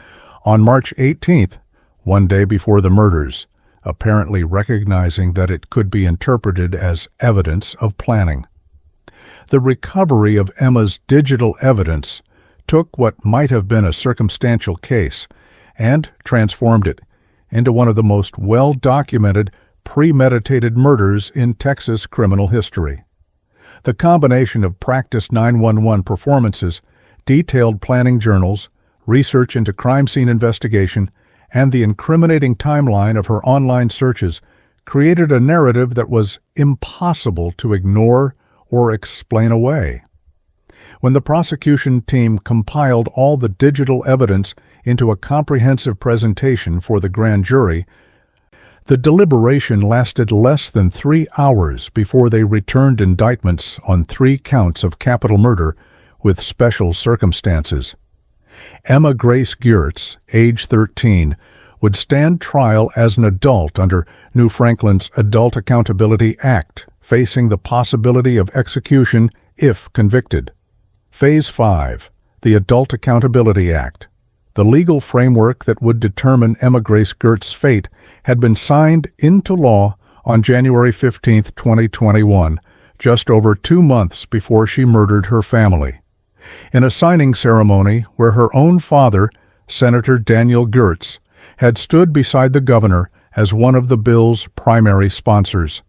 on March 18th, one day before the murders, apparently recognizing that it could be interpreted as evidence of planning. The recovery of Emma's digital evidence took what might have been a circumstantial case and transformed it into one of the most well-documented, premeditated murders in Texas criminal history. The combination of practiced 911 performances, detailed planning journals, research into crime scene investigation, and the incriminating timeline of her online searches created a narrative that was impossible to ignore or explain away. When the prosecution team compiled all the digital evidence into a comprehensive presentation for the grand jury, the deliberation lasted less than 3 hours before they returned indictments on 3 counts of capital murder with special circumstances. Emma Grace Geertz, age 13, would stand trial as an adult under New Franklin's Adult Accountability Act, facing the possibility of execution if convicted. Phase 5, the Adult Accountability Act. The legal framework that would determine Emma Grace Geertz's fate had been signed into law on January 15, 2021, just over 2 months before she murdered her family. In a signing ceremony where her own father, Senator Daniel Geertz, had stood beside the governor as one of the bill's primary sponsors.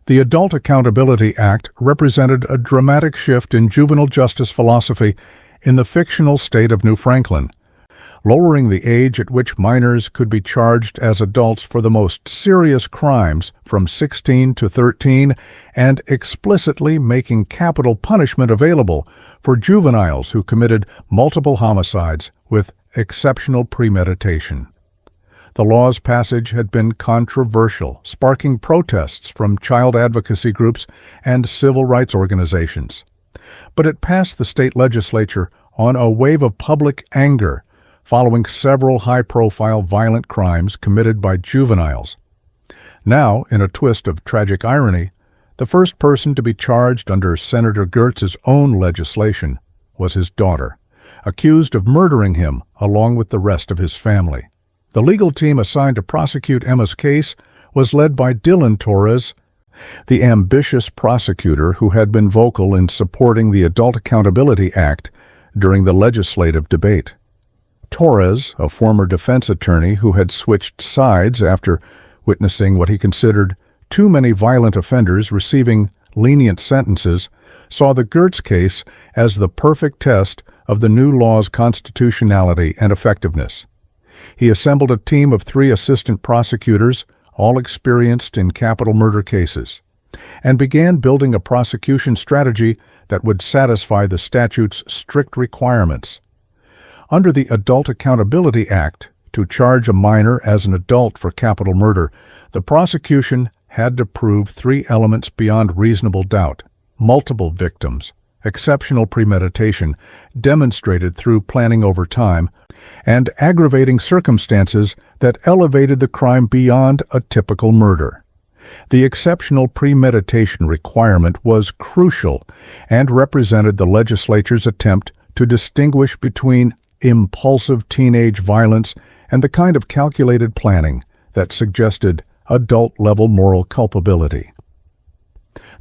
The Adult Accountability Act represented a dramatic shift in juvenile justice philosophy in the fictional state of New Franklin, lowering the age at which minors could be charged as adults for the most serious crimes from 16 to 13, and explicitly making capital punishment available for juveniles who committed multiple homicides with exceptional premeditation. The law's passage had been controversial, sparking protests from child advocacy groups and civil rights organizations. But it passed the state legislature on a wave of public anger following several high-profile violent crimes committed by juveniles. Now, in a twist of tragic irony, the first person to be charged under Senator Geertz's own legislation was his daughter, accused of murdering him along with the rest of his family. The legal team assigned to prosecute Emma's case was led by Dylan Torres, the ambitious prosecutor who had been vocal in supporting the Adult Accountability Act during the legislative debate. Torres, a former defense attorney who had switched sides after witnessing what he considered too many violent offenders receiving lenient sentences, saw the Geertz case as the perfect test of the new law's constitutionality and effectiveness. He assembled a team of 3 assistant prosecutors, all experienced in capital murder cases, and began building a prosecution strategy that would satisfy the statute's strict requirements. Under the Adult Accountability Act, to charge a minor as an adult for capital murder, the prosecution had to prove 3 elements beyond reasonable doubt: multiple victims, exceptional premeditation, demonstrated through planning over time, and aggravating circumstances that elevated the crime beyond a typical murder. The exceptional premeditation requirement was crucial and represented the legislature's attempt to distinguish between impulsive teenage violence and the kind of calculated planning that suggested adult-level moral culpability.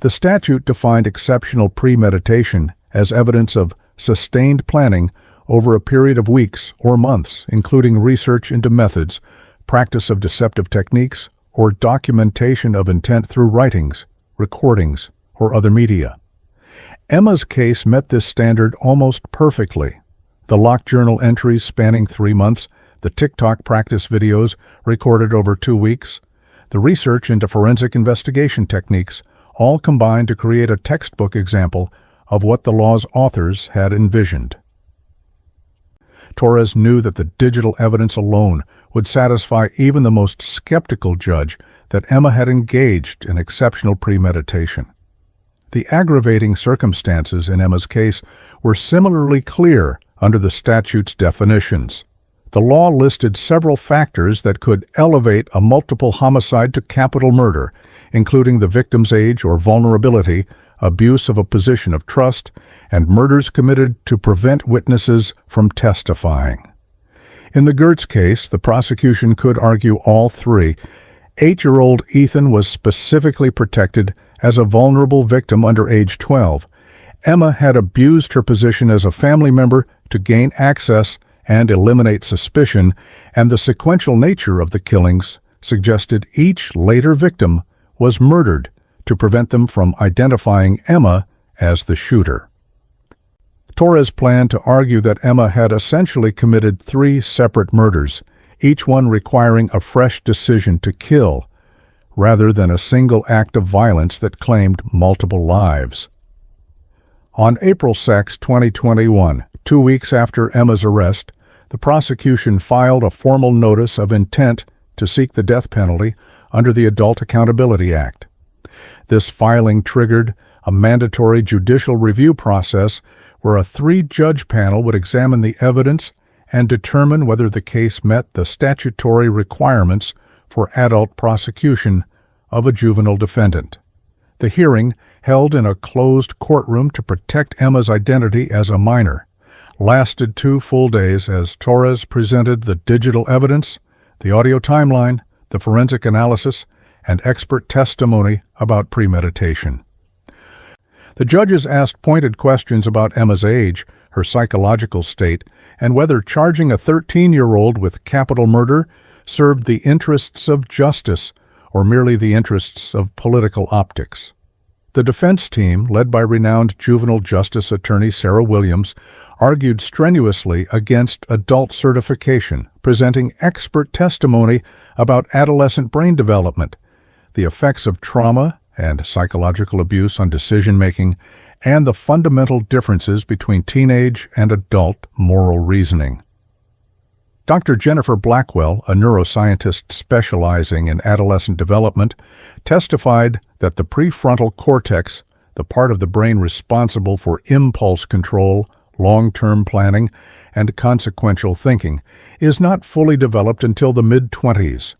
The statute defined exceptional premeditation as evidence of sustained planning over a period of weeks or months, including research into methods, practice of deceptive techniques, or documentation of intent through writings, recordings, or other media. Emma's case met this standard almost perfectly. The locked journal entries spanning 3 months, the TikTok practice videos recorded over 2 weeks, the research into forensic investigation techniques all combined to create a textbook example of what the law's authors had envisioned. Torres knew that the digital evidence alone would satisfy even the most skeptical judge that Emma had engaged in exceptional premeditation. The aggravating circumstances in Emma's case were similarly clear under the statute's definitions. The law listed several factors that could elevate a multiple homicide to capital murder, including the victim's age or vulnerability, abuse of a position of trust, and murders committed to prevent witnesses from testifying. In the Geertz case, the prosecution could argue all 3. 8-year-old Ethan was specifically protected as a vulnerable victim under age 12. Emma had abused her position as a family member to gain access and eliminate suspicion, and the sequential nature of the killings suggested each later victim was murdered to prevent them from identifying Emma as the shooter. Torres planned to argue that Emma had essentially committed 3 separate murders, each one requiring a fresh decision to kill, rather than a single act of violence that claimed multiple lives. On April 6, 2021, 2 weeks after Emma's arrest, the prosecution filed a formal notice of intent to seek the death penalty under the Adult Accountability Act. This filing triggered a mandatory judicial review process where a 3-judge panel would examine the evidence and determine whether the case met the statutory requirements for adult prosecution of a juvenile defendant. The hearing, held in a closed courtroom to protect Emma's identity as a minor, lasted 2 full days as Torres presented the digital evidence, the audio timeline, the forensic analysis, and expert testimony about premeditation. The judges asked pointed questions about Emma's age, her psychological state, and whether charging a 13-year-old with capital murder served the interests of justice or merely the interests of political optics. The defense team, led by renowned juvenile justice attorney Sarah Williams, argued strenuously against adult certification, presenting expert testimony about adolescent brain development, the effects of trauma and psychological abuse on decision-making, and the fundamental differences between teenage and adult moral reasoning. Dr. Jennifer Blackwell, a neuroscientist specializing in adolescent development, testified that the prefrontal cortex, the part of the brain responsible for impulse control, long-term planning, and consequential thinking, is not fully developed until the mid-20s,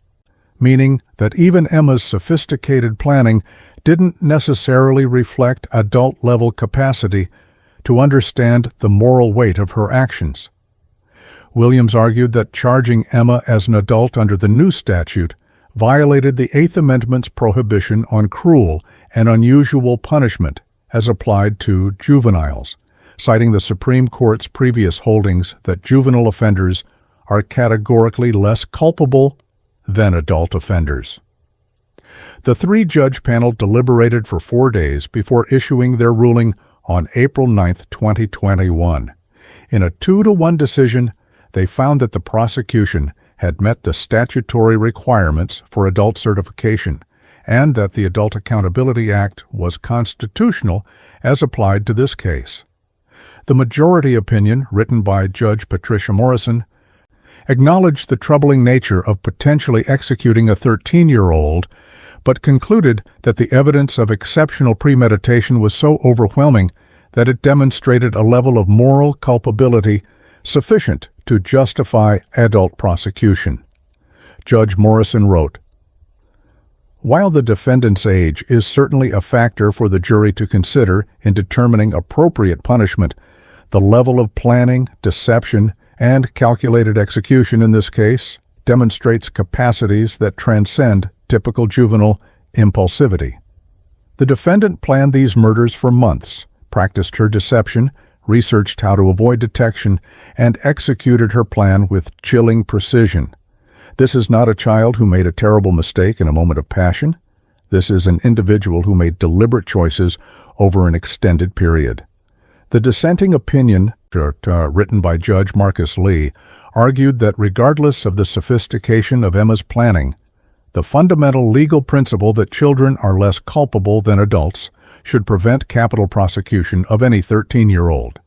meaning that even Emma's sophisticated planning didn't necessarily reflect adult-level capacity to understand the moral weight of her actions. Williams argued that charging Emma as an adult under the new statute violated the Eighth Amendment's prohibition on cruel and unusual punishment as applied to juveniles, citing the Supreme Court's previous holdings that juvenile offenders are categorically less culpable than adult offenders. The 3-judge panel deliberated for 4 days before issuing their ruling on April 9, 2021. In a 2-to-1 decision, they found that the prosecution had met the statutory requirements for adult certification and that the Adult Accountability Act was constitutional as applied to this case. The majority opinion, written by Judge Patricia Morrison, acknowledged the troubling nature of potentially executing a 13-year-old, but concluded that the evidence of exceptional premeditation was so overwhelming that it demonstrated a level of moral culpability sufficient to justify adult prosecution. Judge Morrison wrote, "While the defendant's age is certainly a factor for the jury to consider in determining appropriate punishment, the level of planning, deception, and calculated execution in this case demonstrates capacities that transcend typical juvenile impulsivity. The defendant planned these murders for months, practiced her deception, researched how to avoid detection, and executed her plan with chilling precision. This is not a child who made a terrible mistake in a moment of passion. This is an individual who made deliberate choices over an extended period." The dissenting opinion, written by Judge Marcus Lee, argued that regardless of the sophistication of Emma's planning, the fundamental legal principle that children are less culpable than adults should prevent capital prosecution of any 13-year-old.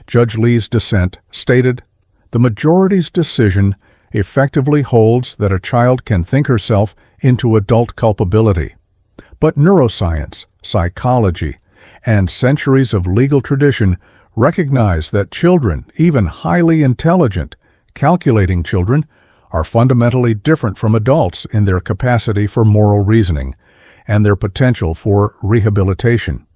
Judge Lee's dissent stated, "The majority's decision effectively holds that a child can think herself into adult culpability. But neuroscience, psychology, and centuries of legal tradition recognize that children, even highly intelligent, calculating children, are fundamentally different from adults in their capacity for moral reasoning and their potential for rehabilitation.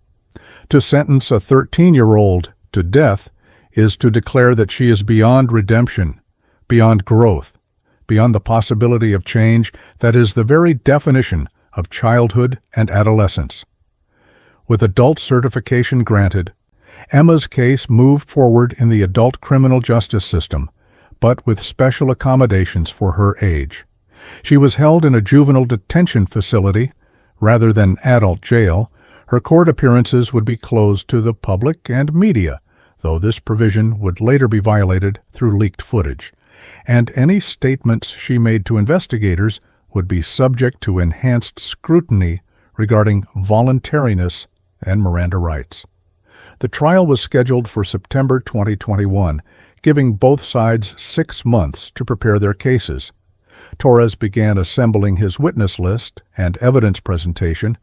To sentence a 13-year-old to death is to declare that she is beyond redemption, beyond growth, beyond the possibility of change that is the very definition of childhood and adolescence." With adult certification granted, Emma's case moved forward in the adult criminal justice system, but with special accommodations for her age. She was held in a juvenile detention facility rather than adult jail. Her court appearances would be closed to the public and media, though this provision would later be violated through leaked footage, and any statements she made to investigators would be subject to enhanced scrutiny regarding voluntariness and Miranda rights. The trial was scheduled for September 2021, giving both sides 6 months to prepare their cases. Torres began assembling his witness list and evidence presentation,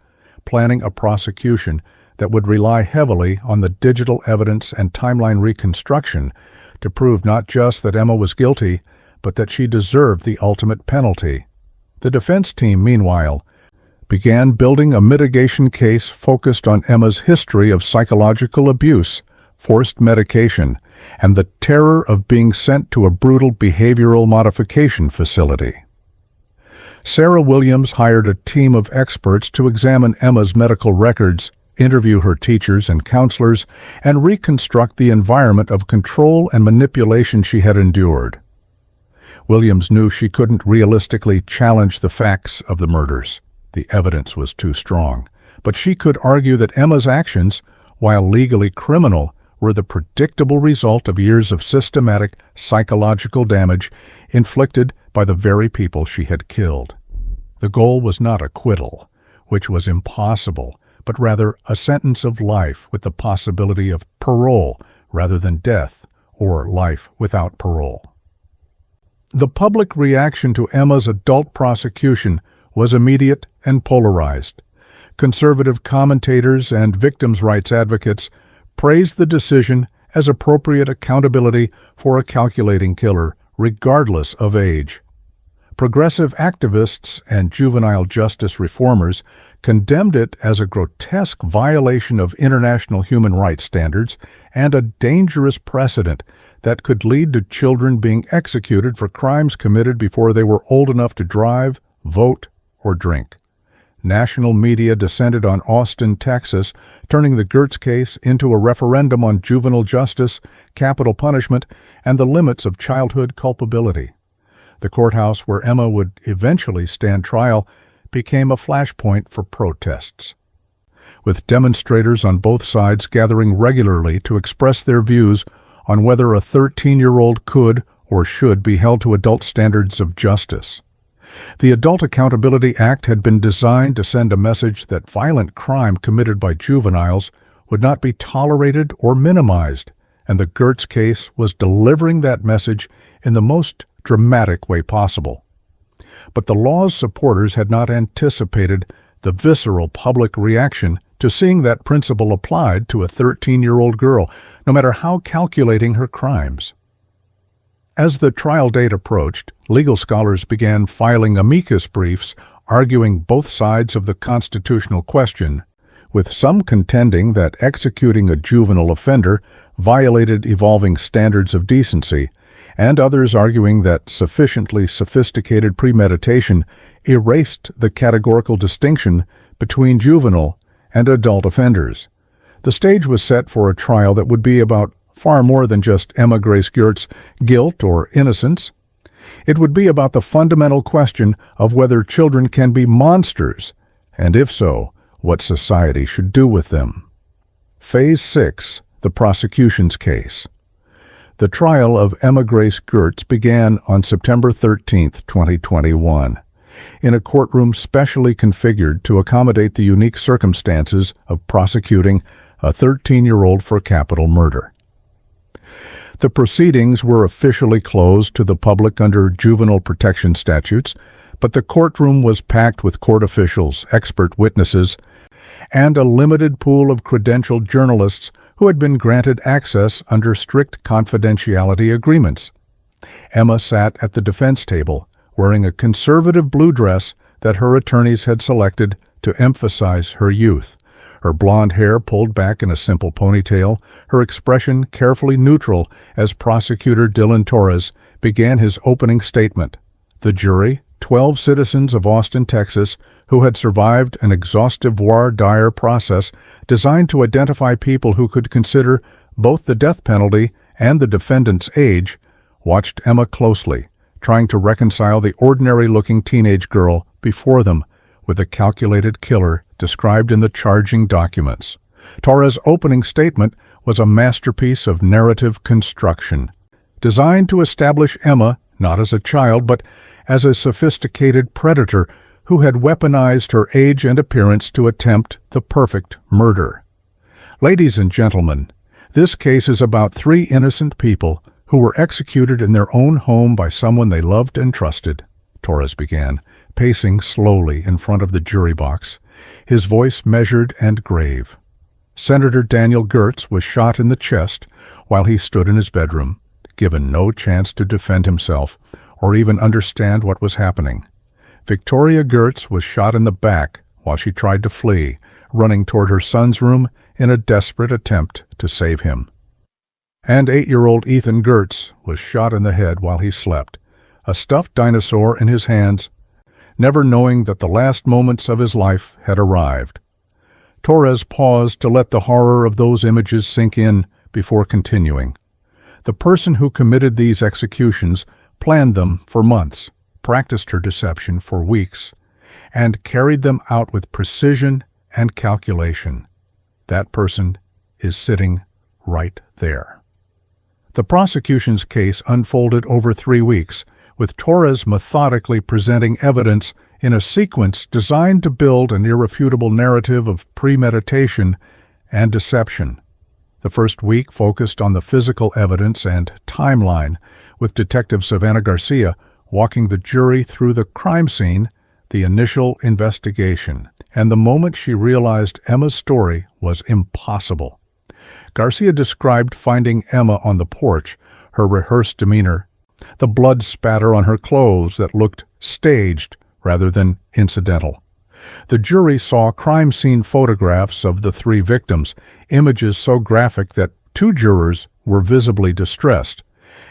planning a prosecution that would rely heavily on the digital evidence and timeline reconstruction to prove not just that Emma was guilty, but that she deserved the ultimate penalty. The defense team, meanwhile, began building a mitigation case focused on Emma's history of psychological abuse, forced medication, and the terror of being sent to a brutal behavioral modification facility. Sarah Williams hired a team of experts to examine Emma's medical records, interview her teachers and counselors, and reconstruct the environment of control and manipulation she had endured. Williams knew she couldn't realistically challenge the facts of the murders. The evidence was too strong. But she could argue that Emma's actions, while legally criminal, were the predictable result of years of systematic psychological damage inflicted by the very people she had killed. The goal was not acquittal, which was impossible, but rather a sentence of life with the possibility of parole rather than death or life without parole. The public reaction to Emma's adult prosecution was immediate and polarized. Conservative commentators and victims' rights advocates praised the decision as appropriate accountability for a calculating killer, regardless of age. Progressive activists and juvenile justice reformers condemned it as a grotesque violation of international human rights standards and a dangerous precedent that could lead to children being executed for crimes committed before they were old enough to drive, vote, or drink. National media descended on Austin, Texas, turning the Gertz case into a referendum on juvenile justice, capital punishment, and the limits of childhood culpability. The courthouse where Emma would eventually stand trial became a flashpoint for protests, with demonstrators on both sides gathering regularly to express their views on whether a 13-year-old could or should be held to adult standards of justice. The Adult Accountability Act had been designed to send a message that violent crime committed by juveniles would not be tolerated or minimized, and the Gertz case was delivering that message in the most dramatic way possible. But the law's supporters had not anticipated the visceral public reaction to seeing that principle applied to a 13-year-old girl, no matter how calculating her crimes. As the trial date approached, legal scholars began filing amicus briefs arguing both sides of the constitutional question, with some contending that executing a juvenile offender violated evolving standards of decency, and others arguing that sufficiently sophisticated premeditation erased the categorical distinction between juvenile and adult offenders. The stage was set for a trial that would be about far more than just Emma Grace Gertz's guilt or innocence. It would be about the fundamental question of whether children can be monsters, and if so, what society should do with them. Phase 6, the prosecution's case. The trial of Emma Grace Gertz began on September 13, 2021, in a courtroom specially configured to accommodate the unique circumstances of prosecuting a 13-year-old for capital murder. The proceedings were officially closed to the public under juvenile protection statutes, but the courtroom was packed with court officials, expert witnesses, and a limited pool of credentialed journalists who had been granted access under strict confidentiality agreements. Emma sat at the defense table, wearing a conservative blue dress that her attorneys had selected to emphasize her youth. Her blonde hair pulled back in a simple ponytail, her expression carefully neutral as prosecutor Dylan Torres began his opening statement. The jury, 12 citizens of Austin, Texas, who had survived an exhaustive voir dire process designed to identify people who could consider both the death penalty and the defendant's age, watched Emma closely, trying to reconcile the ordinary-looking teenage girl before them with the calculated killer described in the charging documents. Torres' opening statement was a masterpiece of narrative construction, designed to establish Emma not as a child but as a sophisticated predator who had weaponized her age and appearance to attempt the perfect murder. Ladies and gentlemen, this case is about three innocent people who were executed in their own home by someone they loved and trusted, Torres began, pacing slowly in front of the jury box, his voice measured and grave. Senator Daniel Gertz was shot in the chest while he stood in his bedroom, given no chance to defend himself or even understand what was happening. Victoria Gertz was shot in the back while she tried to flee, running toward her son's room in a desperate attempt to save him. And 8-year-old Ethan Gertz was shot in the head while he slept, a stuffed dinosaur in his hands, never knowing that the last moments of his life had arrived. Torres paused to let the horror of those images sink in before continuing. The person who committed these executions planned them for months, practiced her deception for weeks, and carried them out with precision and calculation. That person is sitting right there. The prosecution's case unfolded over 3 weeks, with Torres methodically presenting evidence in a sequence designed to build an irrefutable narrative of premeditation and deception. The first week focused on the physical evidence and timeline, with Detective Savannah Garcia walking the jury through the crime scene, the initial investigation, and the moment she realized Emma's story was impossible. Garcia described finding Emma on the porch, her rehearsed demeanor, the blood spatter on her clothes that looked staged rather than incidental. The jury saw crime scene photographs of the 3 victims, images so graphic that 2 jurors were visibly distressed,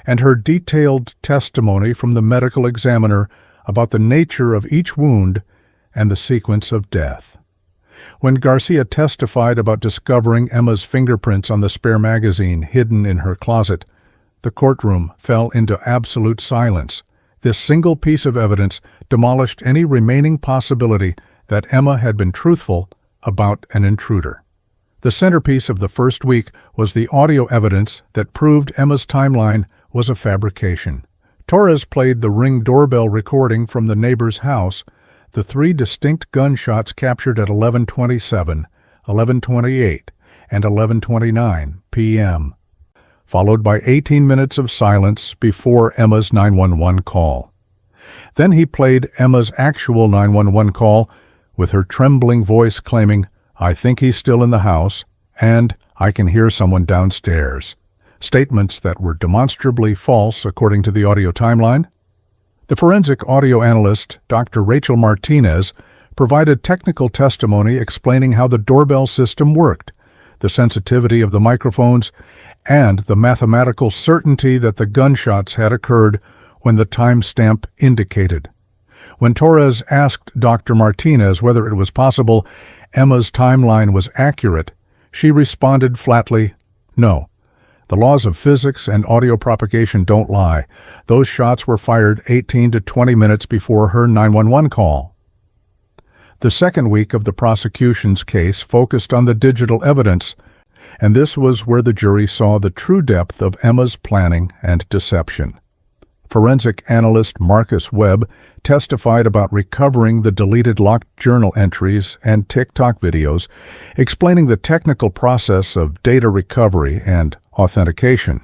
and heard detailed testimony from the medical examiner about the nature of each wound and the sequence of death. When Garcia testified about discovering Emma's fingerprints on the spare magazine hidden in her closet, the courtroom fell into absolute silence. This single piece of evidence demolished any remaining possibility that Emma had been truthful about an intruder. The centerpiece of the first week was the audio evidence that proved Emma's timeline was a fabrication. Torres played the Ring doorbell recording from the neighbor's house, the 3 distinct gunshots captured at 11:27, 11:28, and 11:29 p.m., followed by 18 minutes of silence before Emma's 911 call. Then he played Emma's actual 911 call with her trembling voice claiming, "I think he's still in the house," and "I can hear someone downstairs," statements that were demonstrably false according to the audio timeline. The forensic audio analyst, Dr. Rachel Martinez, provided technical testimony explaining how the doorbell system worked, the sensitivity of the microphones, and the mathematical certainty that the gunshots had occurred when the timestamp indicated. When Torres asked Dr. Martinez whether it was possible Emma's timeline was accurate, she responded flatly, "No. The laws of physics and audio propagation don't lie. Those shots were fired 18 to 20 minutes before her 911 call." The second week of the prosecution's case focused on the digital evidence, and this was where the jury saw the true depth of Emma's planning and deception. Forensic analyst Marcus Webb testified about recovering the deleted locked journal entries and TikTok videos, explaining the technical process of data recovery and authentication.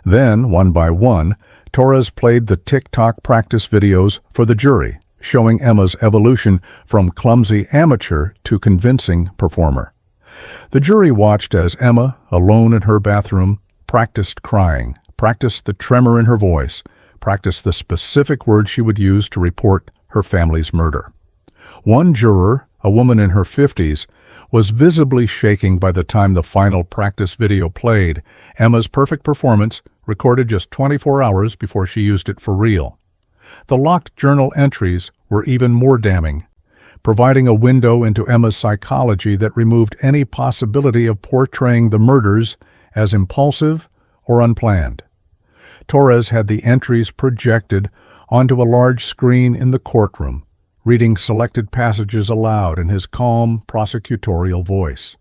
Then, one by one, Torres played the TikTok practice videos for the jury, showing Emma's evolution from clumsy amateur to convincing performer. The jury watched as Emma, alone in her bathroom, practiced crying, practiced the tremor in her voice, practiced the specific words she would use to report her family's murder. One juror, a woman in her 50s, was visibly shaking by the time the final practice video played, Emma's perfect performance recorded just 24 hours before she used it for real. The locked journal entries were even more damning, providing a window into Emma's psychology that removed any possibility of portraying the murders as impulsive or unplanned. Torres had the entries projected onto a large screen in the courtroom, reading selected passages aloud in his calm, prosecutorial voice.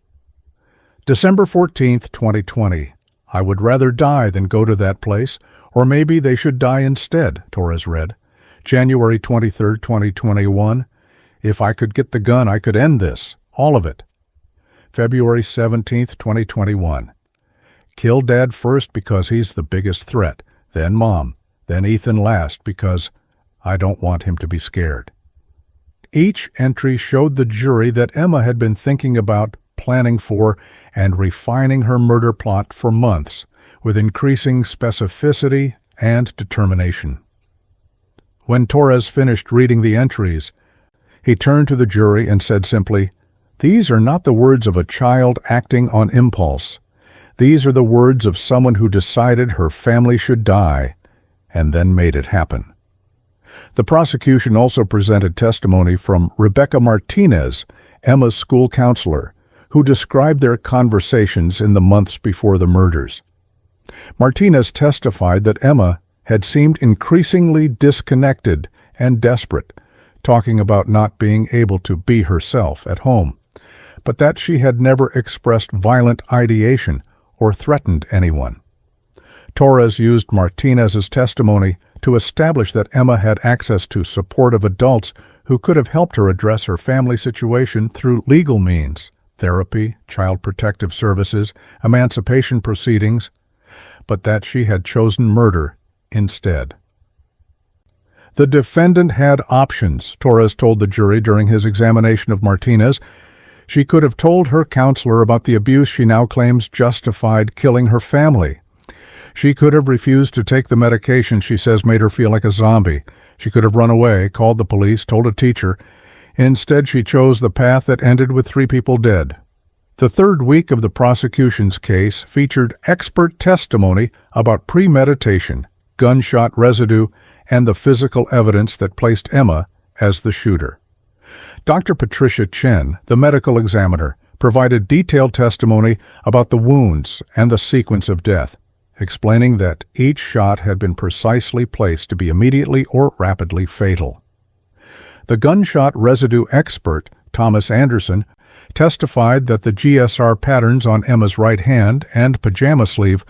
December 14th, 2020. I would rather die than go to that place, or maybe they should die instead, Torres read. January 23rd, 2021. If I could get the gun, I could end this. All of it. February 17th, 2021. Kill Dad first because he's the biggest threat, then Mom, then Ethan last because I don't want him to be scared. Each entry showed the jury that Emma had been thinking about, planning for, and refining her murder plot for months, with increasing specificity and determination. When Torres finished reading the entries, he turned to the jury and said simply, "These are not the words of a child acting on impulse. These are the words of someone who decided her family should die and then made it happen." The prosecution also presented testimony from Rebecca Martinez, Emma's school counselor, who described their conversations in the months before the murders. Martinez testified that Emma had seemed increasingly disconnected and desperate, talking about not being able to be herself at home, but that she had never expressed violent ideation or threatened anyone. Torres used Martinez's testimony to establish that Emma had access to supportive adults who could have helped her address her family situation through legal means, therapy, child protective services, emancipation proceedings, but that she had chosen murder instead. The defendant had options, Torres told the jury during his examination of Martinez. She could have told her counselor about the abuse she now claims justified killing her family. She could have refused to take the medication she says made her feel like a zombie. She could have run away, called the police, told a teacher. Instead, she chose the path that ended with 3 people dead. The third week of the prosecution's case featured expert testimony about premeditation, gunshot residue, and the physical evidence that placed Emma as the shooter. Dr. Patricia Chen, the medical examiner, provided detailed testimony about the wounds and the sequence of death, explaining that each shot had been precisely placed to be immediately or rapidly fatal. The gunshot residue expert, Thomas Anderson, testified that the GSR patterns on Emma's right hand and pajama sleeve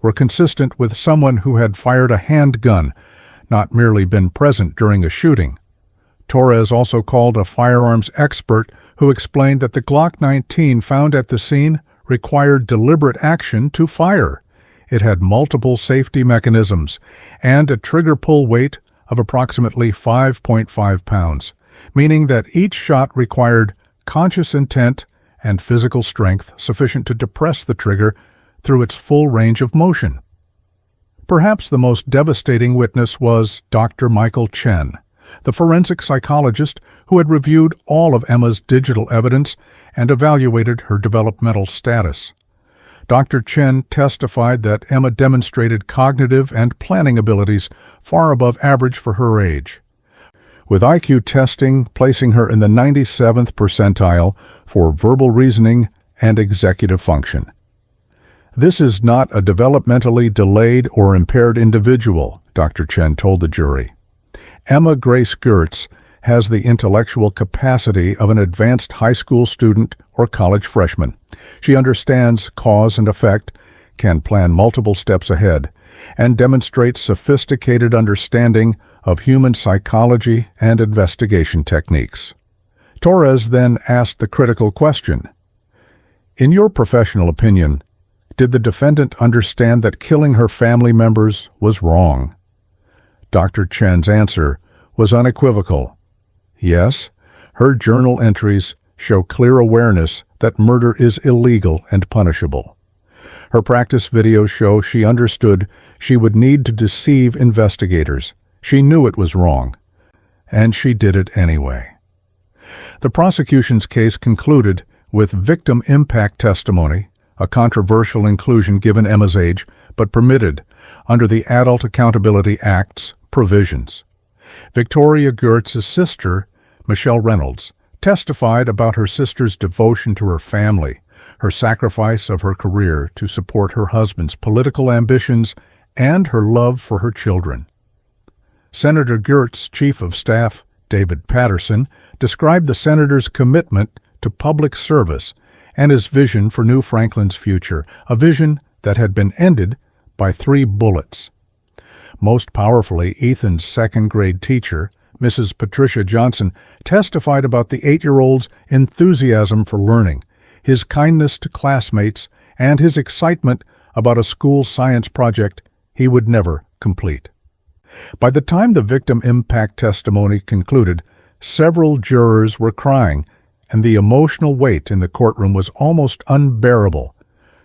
were consistent with someone who had fired a handgun, not merely been present during a shooting. Torres also called a firearms expert who explained that the Glock 19 found at the scene required deliberate action to fire. It had multiple safety mechanisms and a trigger pull weight of approximately 5.5 pounds, meaning that each shot required conscious intent and physical strength sufficient to depress the trigger through its full range of motion. Perhaps the most devastating witness was Dr. Michael Chen, the forensic psychologist who had reviewed all of Emma's digital evidence and evaluated her developmental status. Dr. Chen testified that Emma demonstrated cognitive and planning abilities far above average for her age, with IQ testing placing her in the 97th percentile for verbal reasoning and executive function. This is not a developmentally delayed or impaired individual, Dr. Chen told the jury. Emma Grace Gertz has the intellectual capacity of an advanced high school student or college freshman. She understands cause and effect, can plan multiple steps ahead, and demonstrates sophisticated understanding of human psychology and investigation techniques. Torres then asked the critical question, "In your professional opinion, did the defendant understand that killing her family members was wrong?" Dr. Chen's answer was unequivocal. Yes, her journal entries show clear awareness that murder is illegal and punishable. Her practice videos show she understood she would need to deceive investigators. She knew it was wrong, and she did it anyway. The prosecution's case concluded with victim impact testimony, a controversial inclusion given Emma's age, but permitted under the Adult Accountability Act's provisions. Victoria Gertz's sister, Michelle Reynolds, testified about her sister's devotion to her family, her sacrifice of her career to support her husband's political ambitions, and her love for her children. Senator Gertz's chief of staff, David Patterson, described the senator's commitment to public service and his vision for New Franklin's future, a vision that had been ended by 3 bullets. Most powerfully, Ethan's second-grade teacher, Mrs. Patricia Johnson, testified about the 8-year-old's enthusiasm for learning, his kindness to classmates, and his excitement about a school science project he would never complete. By the time the victim impact testimony concluded, several jurors were crying, and the emotional weight in the courtroom was almost unbearable.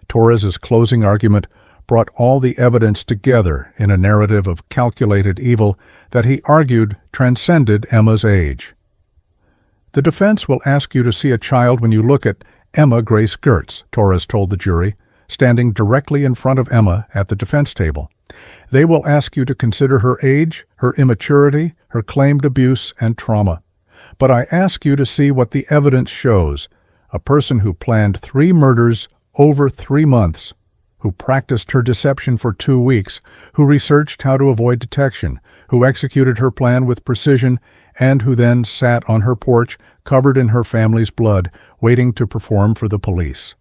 Torres's closing argument brought all the evidence together in a narrative of calculated evil that he argued transcended Emma's age. The defense will ask you to see a child when you look at Emma Grace Gertz, Torres told the jury, standing directly in front of Emma at the defense table. They will ask you to consider her age, her immaturity, her claimed abuse and trauma. But I ask you to see what the evidence shows, a person who planned 3 murders over 3 months, who practiced her deception for 2 weeks, who researched how to avoid detection, who executed her plan with precision, and who then sat on her porch, covered in her family's blood, waiting to perform for the police.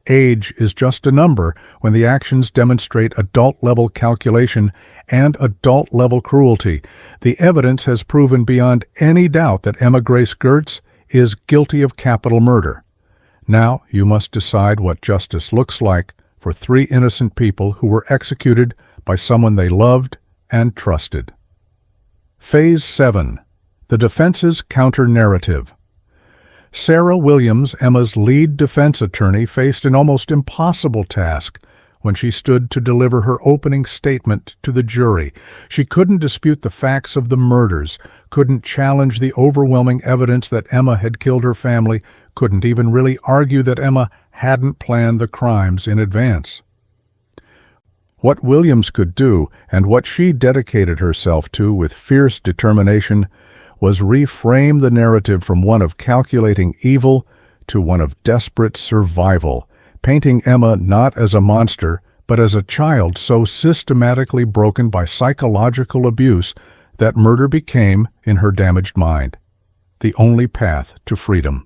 Age is just a number when the actions demonstrate adult-level calculation and adult-level cruelty. The evidence has proven beyond any doubt that Emma Grace Gertz is guilty of capital murder. Now you must decide what justice looks like for 3 innocent people who were executed by someone they loved and trusted. Phase 7. The defense's counter-narrative. Sarah Williams, Emma's lead defense attorney, faced an almost impossible task when she stood to deliver her opening statement to the jury. She couldn't dispute the facts of the murders, couldn't challenge the overwhelming evidence that Emma had killed her family, couldn't even really argue that Emma hadn't planned the crimes in advance. What Williams could do, and what she dedicated herself to with fierce determination, was reframe the narrative from one of calculating evil to one of desperate survival, painting Emma not as a monster, but as a child so systematically broken by psychological abuse that murder became, in her damaged mind, the only path to freedom.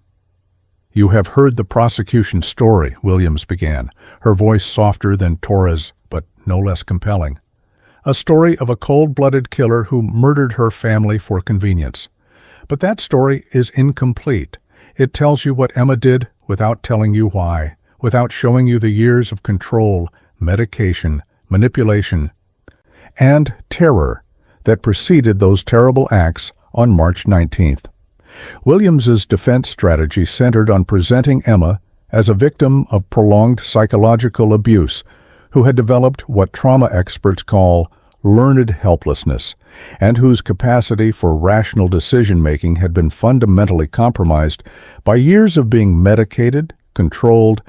"You have heard the prosecution's story," Williams began, her voice softer than Torres, but no less compelling. A story of a cold-blooded killer who murdered her family for convenience. But that story is incomplete. It tells you what Emma did without telling you why, without showing you the years of control, medication, manipulation, and terror that preceded those terrible acts on March 19th. Williams's defense strategy centered on presenting Emma as a victim of prolonged psychological abuse who had developed what trauma experts call learned helplessness, and whose capacity for rational decision-making had been fundamentally compromised by years of being medicated, controlled,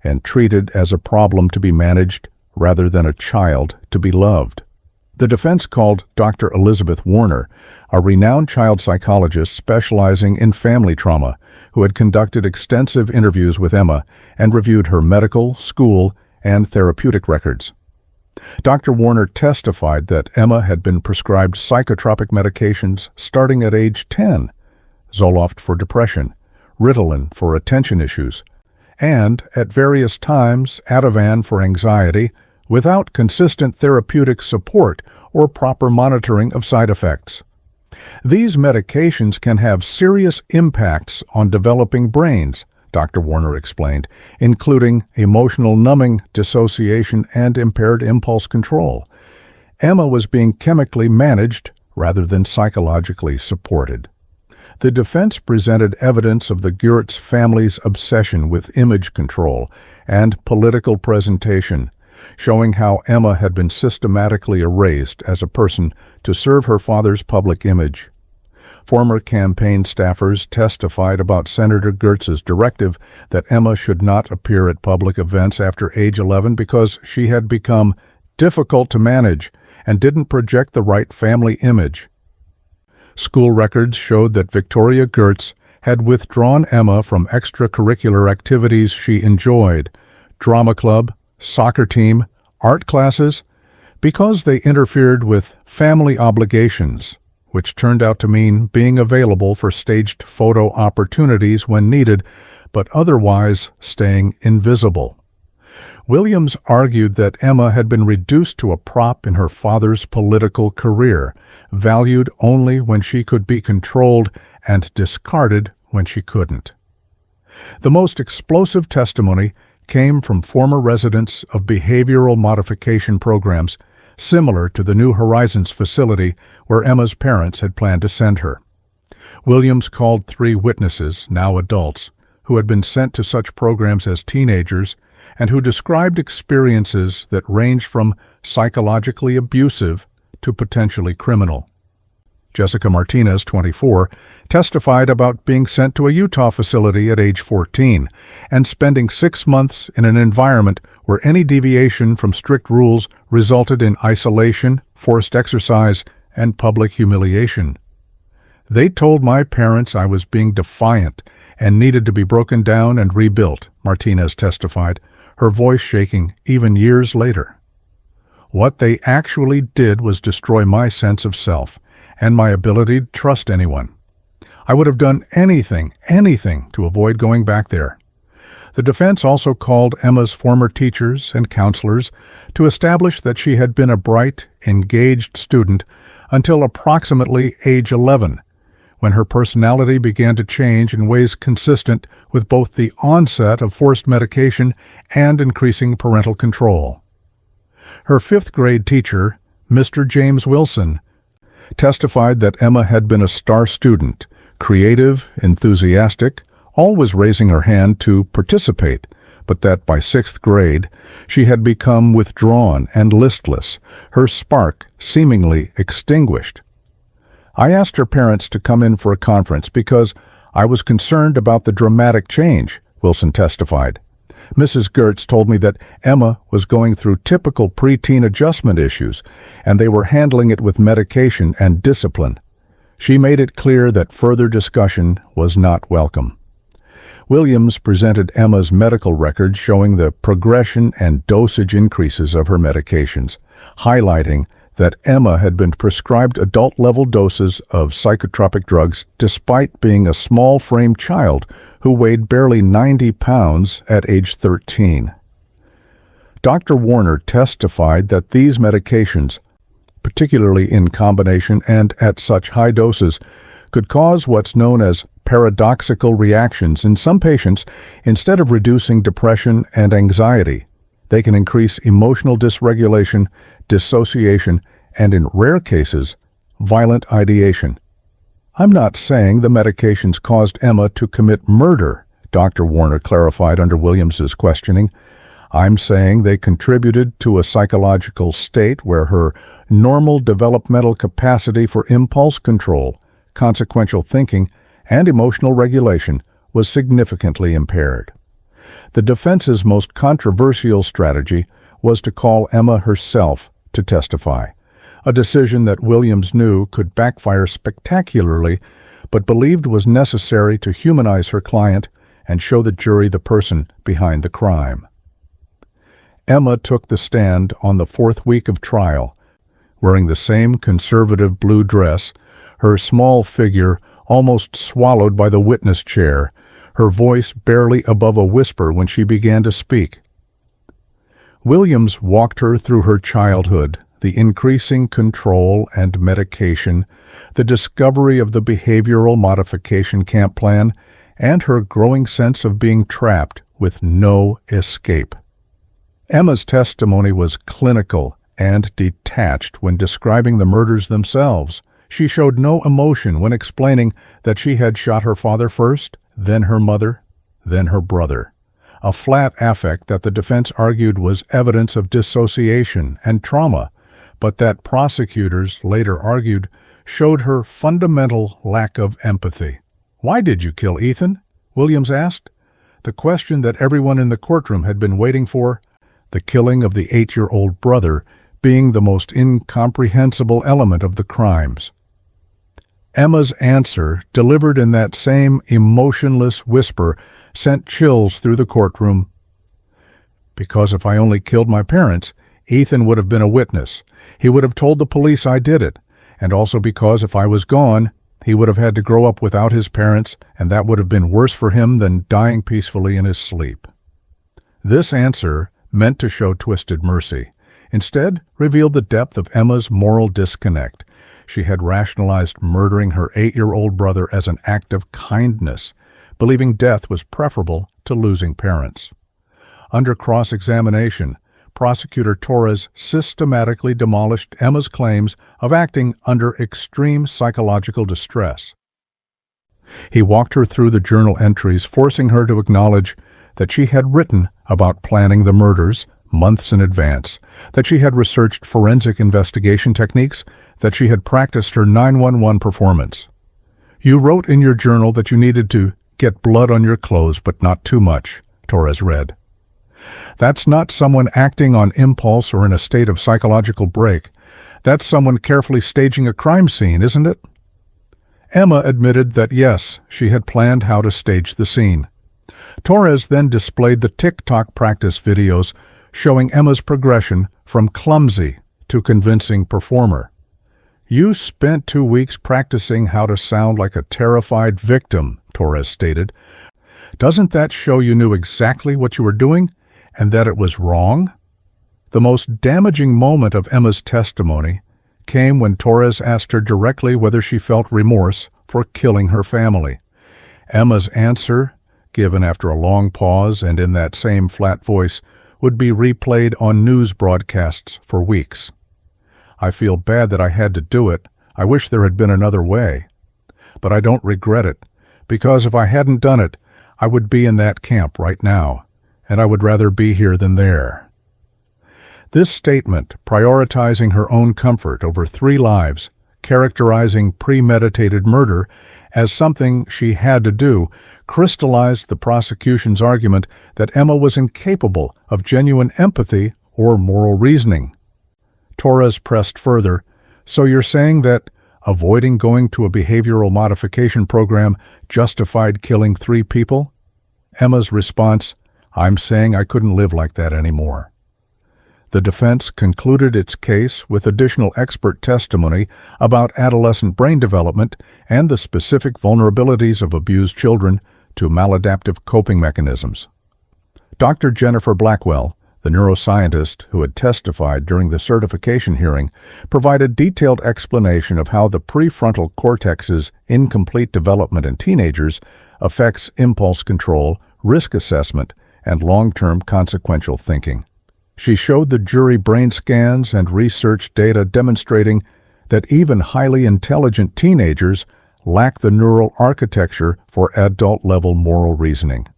and treated as a problem to be managed rather than a child to be loved. The defense called Dr. Elizabeth Warner, a renowned child psychologist specializing in family trauma, who had conducted extensive interviews with Emma and reviewed her medical, school, and therapeutic records. Dr. Warner testified that Emma had been prescribed psychotropic medications starting at age 10, Zoloft for depression, Ritalin for attention issues, and, at various times, Ativan for anxiety, without consistent therapeutic support or proper monitoring of side effects. These medications can have serious impacts on developing brains, Dr. Warner explained, including emotional numbing, dissociation, and impaired impulse control. Emma was being chemically managed rather than psychologically supported. The defense presented evidence of the Gertz family's obsession with image control and political presentation, showing how Emma had been systematically erased as a person to serve her father's public image. Former campaign staffers testified about Senator Gertz's directive that Emma should not appear at public events after age 11 because she had become difficult to manage and didn't project the right family image. School records showed that Victoria Gertz had withdrawn Emma from extracurricular activities she enjoyed, drama club, soccer team, art classes, because they interfered with family obligations, which turned out to mean being available for staged photo opportunities when needed, but otherwise staying invisible. Williams argued that Emma had been reduced to a prop in her father's political career, valued only when she could be controlled and discarded when she couldn't. The most explosive testimony came from former residents of behavioral modification programs similar to the New Horizons facility where Emma's parents had planned to send her. Williams called 3 witnesses, now adults, who had been sent to such programs as teenagers and who described experiences that ranged from psychologically abusive to potentially criminal. Jessica Martinez, 24, testified about being sent to a Utah facility at age 14 and spending 6 months in an environment where any deviation from strict rules resulted in isolation, forced exercise, and public humiliation. "They told my parents I was being defiant and needed to be broken down and rebuilt," Martinez testified, her voice shaking even years later. "What they actually did was destroy my sense of self and my ability to trust anyone. I would have done anything to avoid going back there." The defense also called Emma's former teachers and counselors to establish that she had been a bright, engaged student until approximately age 11, when her personality began to change in ways consistent with both the onset of forced medication and increasing parental control. Her 5th grade teacher, Mr. James Wilson, testified that Emma had been a star student, creative, enthusiastic, always raising her hand to participate, but that by 6th grade she had become withdrawn and listless, her spark seemingly extinguished. "I asked her parents to come in for a conference because I was concerned about the dramatic change," Wilson testified. "Mrs. Gertz told me that Emma was going through typical preteen adjustment issues, and they were handling it with medication and discipline. She made it clear that further discussion was not welcome." Williams presented Emma's medical records showing the progression and dosage increases of her medications, highlighting that Emma had been prescribed adult-level doses of psychotropic drugs despite being a small-frame child who weighed barely 90 pounds at age 13. Dr. Warner testified that these medications, particularly in combination and at such high doses, could cause what's known as paradoxical reactions in some patients. Instead of reducing depression and anxiety, they can increase emotional dysregulation, dissociation, and in rare cases, violent ideation. "I'm not saying the medications caused Emma to commit murder," Dr. Warner clarified under Williams's questioning. "I'm saying they contributed to a psychological state where her normal developmental capacity for impulse control, consequential thinking, and emotional regulation was significantly impaired." The defense's most controversial strategy was to call Emma herself to testify, a decision that Williams knew could backfire spectacularly, but believed was necessary to humanize her client and show the jury the person behind the crime. Emma took the stand on the 4th week of trial, wearing the same conservative blue dress, her small figure almost swallowed by the witness chair, her voice barely above a whisper when she began to speak. Williams walked her through her childhood, the increasing control and medication, the discovery of the behavioral modification camp plan, and her growing sense of being trapped with no escape. Emma's testimony was clinical and detached when describing the murders themselves. She showed no emotion when explaining that she had shot her father first, then her mother, then her brother, a flat affect that the defense argued was evidence of dissociation and trauma, but that prosecutors later argued showed her fundamental lack of empathy. "Why did you kill Ethan?" Williams asked. The question that everyone in the courtroom had been waiting for, the killing of the 8-year-old brother being the most incomprehensible element of the crimes. Emma's answer, delivered in that same emotionless whisper, sent chills through the courtroom. "Because if I only killed my parents, Ethan would have been a witness. He would have told the police I did it, and also because if I was gone, he would have had to grow up without his parents, and that would have been worse for him than dying peacefully in his sleep. This answer, meant to show twisted mercy, instead revealed the depth of Emma's moral disconnect. She had rationalized murdering her 8-year-old brother as an act of kindness, believing death was preferable to losing parents. Under cross-examination, Prosecutor Torres systematically demolished Emma's claims of acting under extreme psychological distress. He walked her through the journal entries, forcing her to acknowledge that she had written about planning the murders months in advance, that she had researched forensic investigation techniques, that she had practiced her 911 performance. "You wrote in your journal that you needed to get blood on your clothes, but not too much," Torres read. That's not someone acting on impulse or in a state of psychological break. That's someone carefully staging a crime scene, isn't it? Emma admitted that yes, she had planned how to stage the scene. Torres then displayed the TikTok practice videos showing Emma's progression from clumsy to convincing performer. "You spent 2 weeks practicing how to sound like a terrified victim," Torres stated. "Doesn't that show you knew exactly what you were doing and that it was wrong?" The most damaging moment of Emma's testimony came when Torres asked her directly whether she felt remorse for killing her family. Emma's answer, given after a long pause and in that same flat voice, would be replayed on news broadcasts for weeks. "I feel bad that I had to do it. I wish there had been another way. But I don't regret it, because if I hadn't done it, I would be in that camp right now, and I would rather be here than there." This statement, prioritizing her own comfort over 3 lives, characterizing premeditated murder as something she had to do, crystallized the prosecution's argument that Emma was incapable of genuine empathy or moral reasoning. Torres pressed further, "So you're saying that avoiding going to a behavioral modification program justified killing 3 people? Emma's response, "I'm saying I couldn't live like that anymore." The defense concluded its case with additional expert testimony about adolescent brain development and the specific vulnerabilities of abused children to maladaptive coping mechanisms. Dr. Jennifer Blackwell, the neuroscientist who had testified during the certification hearing, provided detailed explanation of how the prefrontal cortex's incomplete development in teenagers affects impulse control, risk assessment, and long-term consequential thinking. She showed the jury brain scans and research data demonstrating that even highly intelligent teenagers lack the neural architecture for adult-level moral reasoning.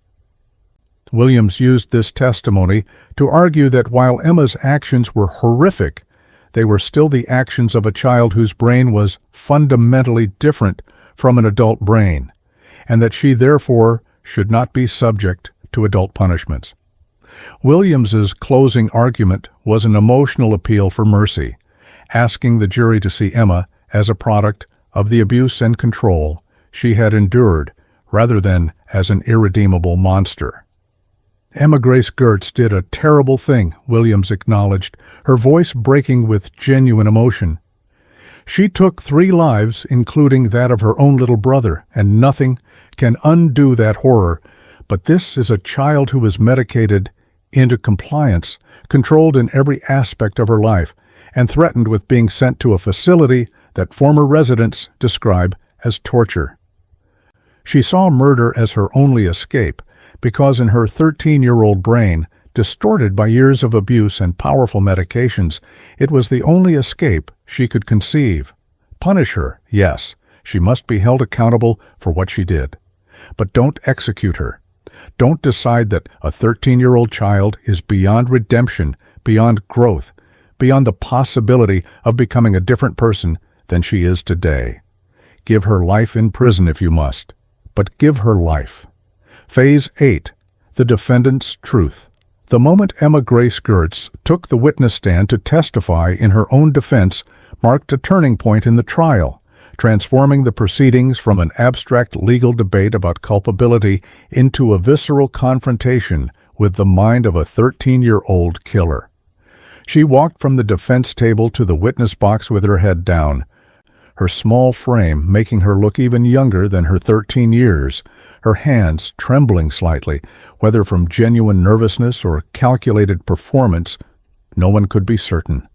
Williams used this testimony to argue that while Emma's actions were horrific, they were still the actions of a child whose brain was fundamentally different from an adult brain, and that she therefore should not be subject to adult punishments. Williams's closing argument was an emotional appeal for mercy, asking the jury to see Emma as a product of the abuse and control she had endured rather than as an irredeemable monster. Emma Grace Gertz did a terrible thing, Williams acknowledged, her voice breaking with genuine emotion. She took 3 lives, including that of her own little brother, and nothing can undo that horror. But this is a child who was medicated into compliance, controlled in every aspect of her life, and threatened with being sent to a facility that former residents describe as torture. She saw murder as her only escape, because in her 13-year-old brain, distorted by years of abuse and powerful medications, it was the only escape she could conceive. Punish her, yes, she must be held accountable for what she did. But don't execute her. Don't decide that a 13-year-old child is beyond redemption, beyond growth, beyond the possibility of becoming a different person than she is today. Give her life in prison if you must, but give her life. Phase 8. The Defendant's Truth. The moment Emma Grace Gertz took the witness stand to testify in her own defense marked a turning point in the trial, transforming the proceedings from an abstract legal debate about culpability into a visceral confrontation with the mind of a 13-year-old killer. She walked from the defense table to the witness box with her head down, her small frame making her look even younger than her 13 years, her hands trembling slightly, whether from genuine nervousness or calculated performance, no one could be certain.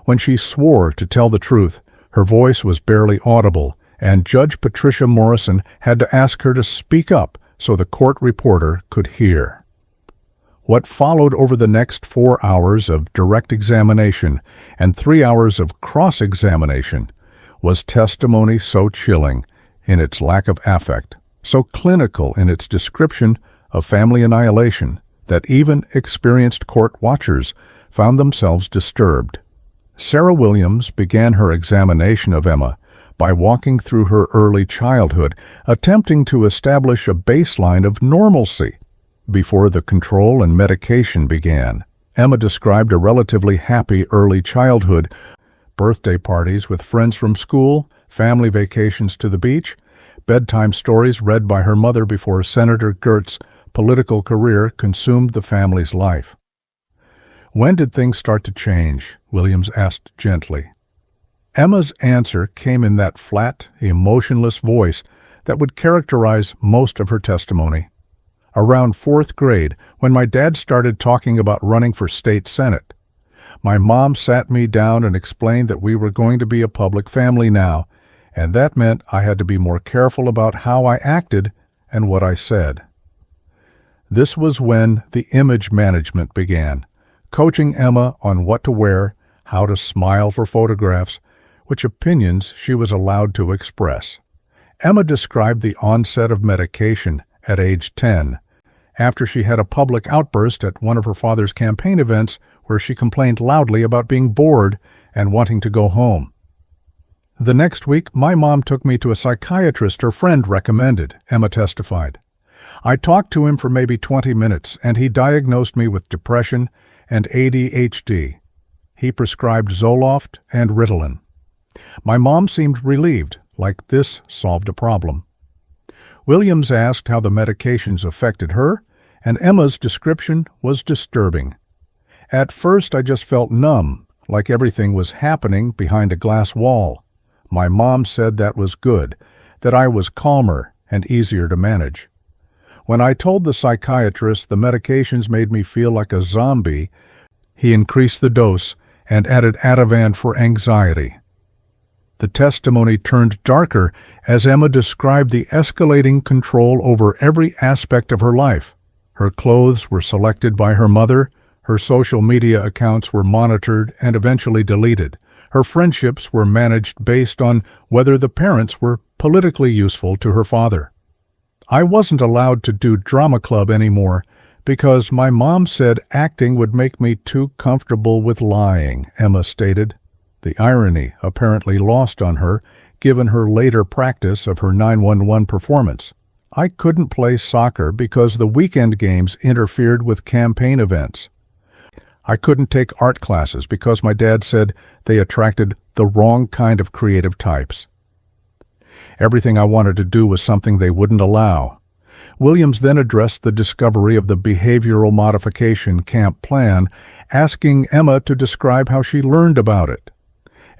When she swore to tell the truth, her voice was barely audible, and Judge Patricia Morrison had to ask her to speak up so the court reporter could hear. What followed over the next 4 hours of direct examination and 3 hours of cross-examination was testimony so chilling in its lack of affect, so clinical in its description of family annihilation, that even experienced court watchers found themselves disturbed. Sarah Williams began her examination of Emma by walking through her early childhood, attempting to establish a baseline of normalcy. Before the control and medication began, Emma described a relatively happy early childhood, birthday parties with friends from school, family vacations to the beach, bedtime stories read by her mother before Senator Gert's political career consumed the family's life. "When did things start to change?" Williams asked gently. Emma's answer came in that flat, emotionless voice that would characterize most of her testimony. "Around 4th grade, when my dad started talking about running for state senate. My mom sat me down and explained that we were going to be a public family now, and that meant I had to be more careful about how I acted and what I said." This was when the image management began, coaching Emma on what to wear, how to smile for photographs, which opinions she was allowed to express. Emma described the onset of medication at age 10, after she had a public outburst at one of her father's campaign events where she complained loudly about being bored and wanting to go home. "The next week, my mom took me to a psychiatrist her friend recommended," Emma testified. "I talked to him for maybe 20 minutes, and he diagnosed me with depression and ADHD. He prescribed Zoloft and Ritalin. My mom seemed relieved, like this solved a problem." Williams asked how the medications affected her, and Emma's description was disturbing. "At first I just felt numb, like everything was happening behind a glass wall. My mom said that was good, that I was calmer and easier to manage. When I told the psychiatrist the medications made me feel like a zombie, he increased the dose and added Ativan for anxiety." The testimony turned darker as Emma described the escalating control over every aspect of her life. Her clothes were selected by her mother, her social media accounts were monitored and eventually deleted. Her friendships were managed based on whether the parents were politically useful to her father. "I wasn't allowed to do drama club anymore because my mom said acting would make me too comfortable with lying," Emma stated. The irony apparently lost on her, given her later practice of her 911 performance. "I couldn't play soccer because the weekend games interfered with campaign events. I couldn't take art classes because my dad said they attracted the wrong kind of creative types. Everything I wanted to do was something they wouldn't allow." Williams then addressed the discovery of the behavioral modification camp plan, asking Emma to describe how she learned about it.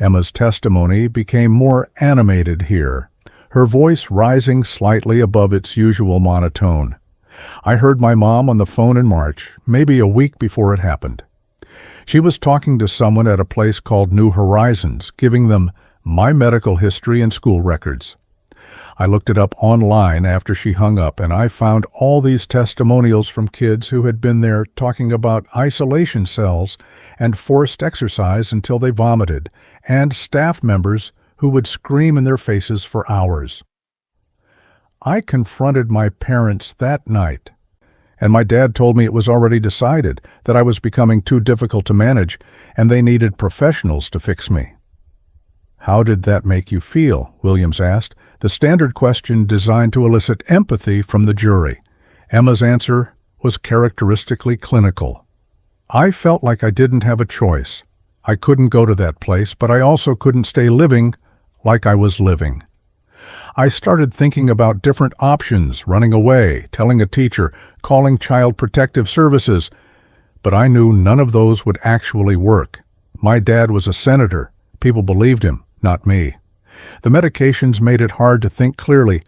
Emma's testimony became more animated here, her voice rising slightly above its usual monotone. "I heard my mom on the phone in March, maybe a week before it happened. She was talking to someone at a place called New Horizons, giving them my medical history and school records. I looked it up online after she hung up, and I found all these testimonials from kids who had been there talking about isolation cells and forced exercise until they vomited, and staff members who would scream in their faces for hours. I confronted my parents that night, and my dad told me it was already decided that I was becoming too difficult to manage and they needed professionals to fix me." "How did that make you feel?" Williams asked, the standard question designed to elicit empathy from the jury. Emma's answer was characteristically clinical. "I felt like I didn't have a choice. I couldn't go to that place, but I also couldn't stay living like I was living. I started thinking about different options, running away, telling a teacher, calling Child Protective Services, but I knew none of those would actually work. My dad was a senator. People believed him, not me. The medications made it hard to think clearly,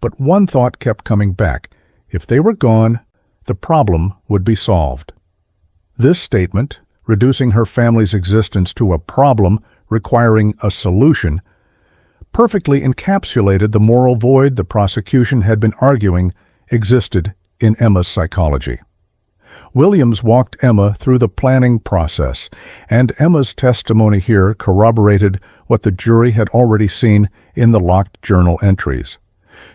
but one thought kept coming back. If they were gone, the problem would be solved. This statement, reducing her family's existence to a problem requiring a solution, perfectly encapsulated the moral void the prosecution had been arguing existed in Emma's psychology. Williams walked Emma through the planning process, and Emma's testimony here corroborated what the jury had already seen in the locked journal entries.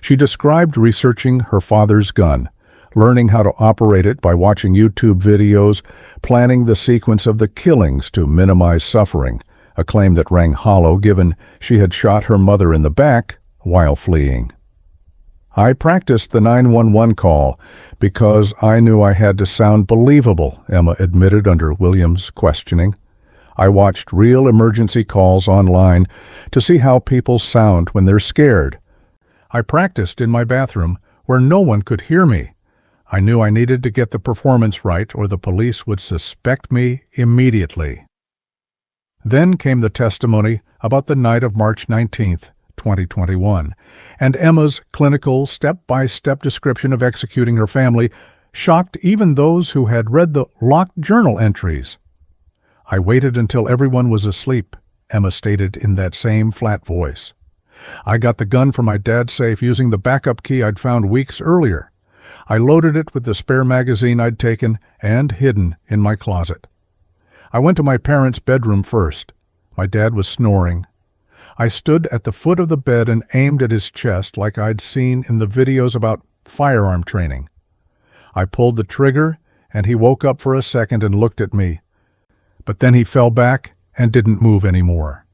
She described researching her father's gun, learning how to operate it by watching YouTube videos, planning the sequence of the killings to minimize suffering, a claim that rang hollow given she had shot her mother in the back while fleeing. I practiced the 911 call because I knew I had to sound believable, Emma admitted under Williams' questioning. I watched real emergency calls online to see how people sound when they're scared. I practiced in my bathroom where no one could hear me. I knew I needed to get the performance right or the police would suspect me immediately. Then came the testimony about the night of March 19th, 2021, and Emma's clinical step-by-step description of executing her family shocked even those who had read the locked journal entries. I waited until everyone was asleep, Emma stated in that same flat voice. I got the gun from my dad's safe using the backup key I'd found weeks earlier. I loaded it with the spare magazine I'd taken and hidden in my closet. I went to my parents' bedroom first. My dad was snoring. I stood at the foot of the bed and aimed at his chest like I'd seen in the videos about firearm training. I pulled the trigger, and he woke up for a second and looked at me. But then he fell back and didn't move anymore.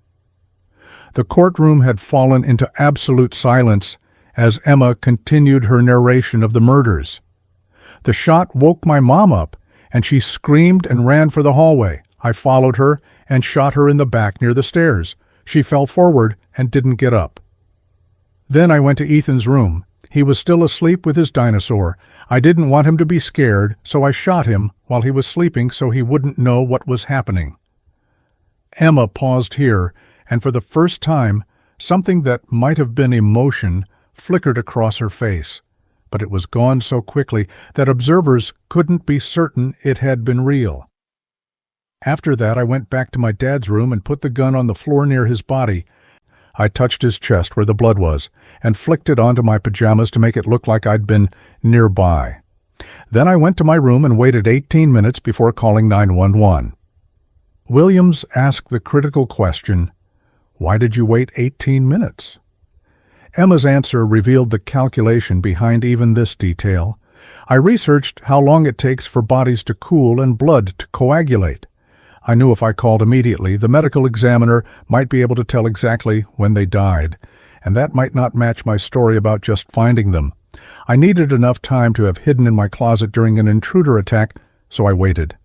The courtroom had fallen into absolute silence as Emma continued her narration of the murders. The shot woke my mom up, and she screamed and ran for the hallway. I followed her and shot her in the back near the stairs. She fell forward and didn't get up. Then I went to Ethan's room. He was still asleep with his dinosaur. I didn't want him to be scared, so I shot him while he was sleeping so he wouldn't know what was happening. Emma paused here, and for the first time, something that might have been emotion flickered across her face, but it was gone so quickly that observers couldn't be certain it had been real. After that, I went back to my dad's room and put the gun on the floor near his body. I touched his chest where the blood was and flicked it onto my pajamas to make it look like I'd been nearby. Then I went to my room and waited 18 minutes before calling 911. Williams asked the critical question, "Why did you wait 18 minutes?" Emma's answer revealed the calculation behind even this detail. I researched how long it takes for bodies to cool and blood to coagulate. I knew if I called immediately, the medical examiner might be able to tell exactly when they died, and that might not match my story about just finding them. I needed enough time to have hidden in my closet during an intruder attack, so I waited.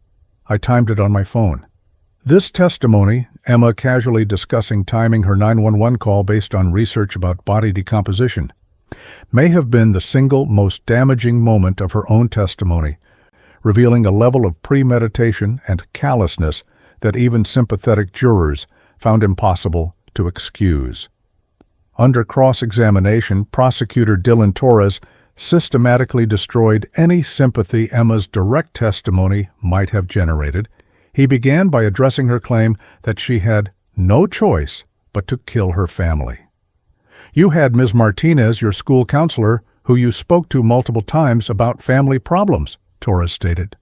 I timed it on my phone. This testimony, Emma casually discussing timing her 911 call based on research about body decomposition, may have been the single most damaging moment of her own testimony, revealing a level of premeditation and callousness that even sympathetic jurors found impossible to excuse. Under cross-examination, prosecutor Dylan Torres systematically destroyed any sympathy Emma's direct testimony might have generated. He began by addressing her claim that she had no choice but to kill her family. "You had Ms. Martinez, your school counselor, who you spoke to multiple times about family problems," Torres stated.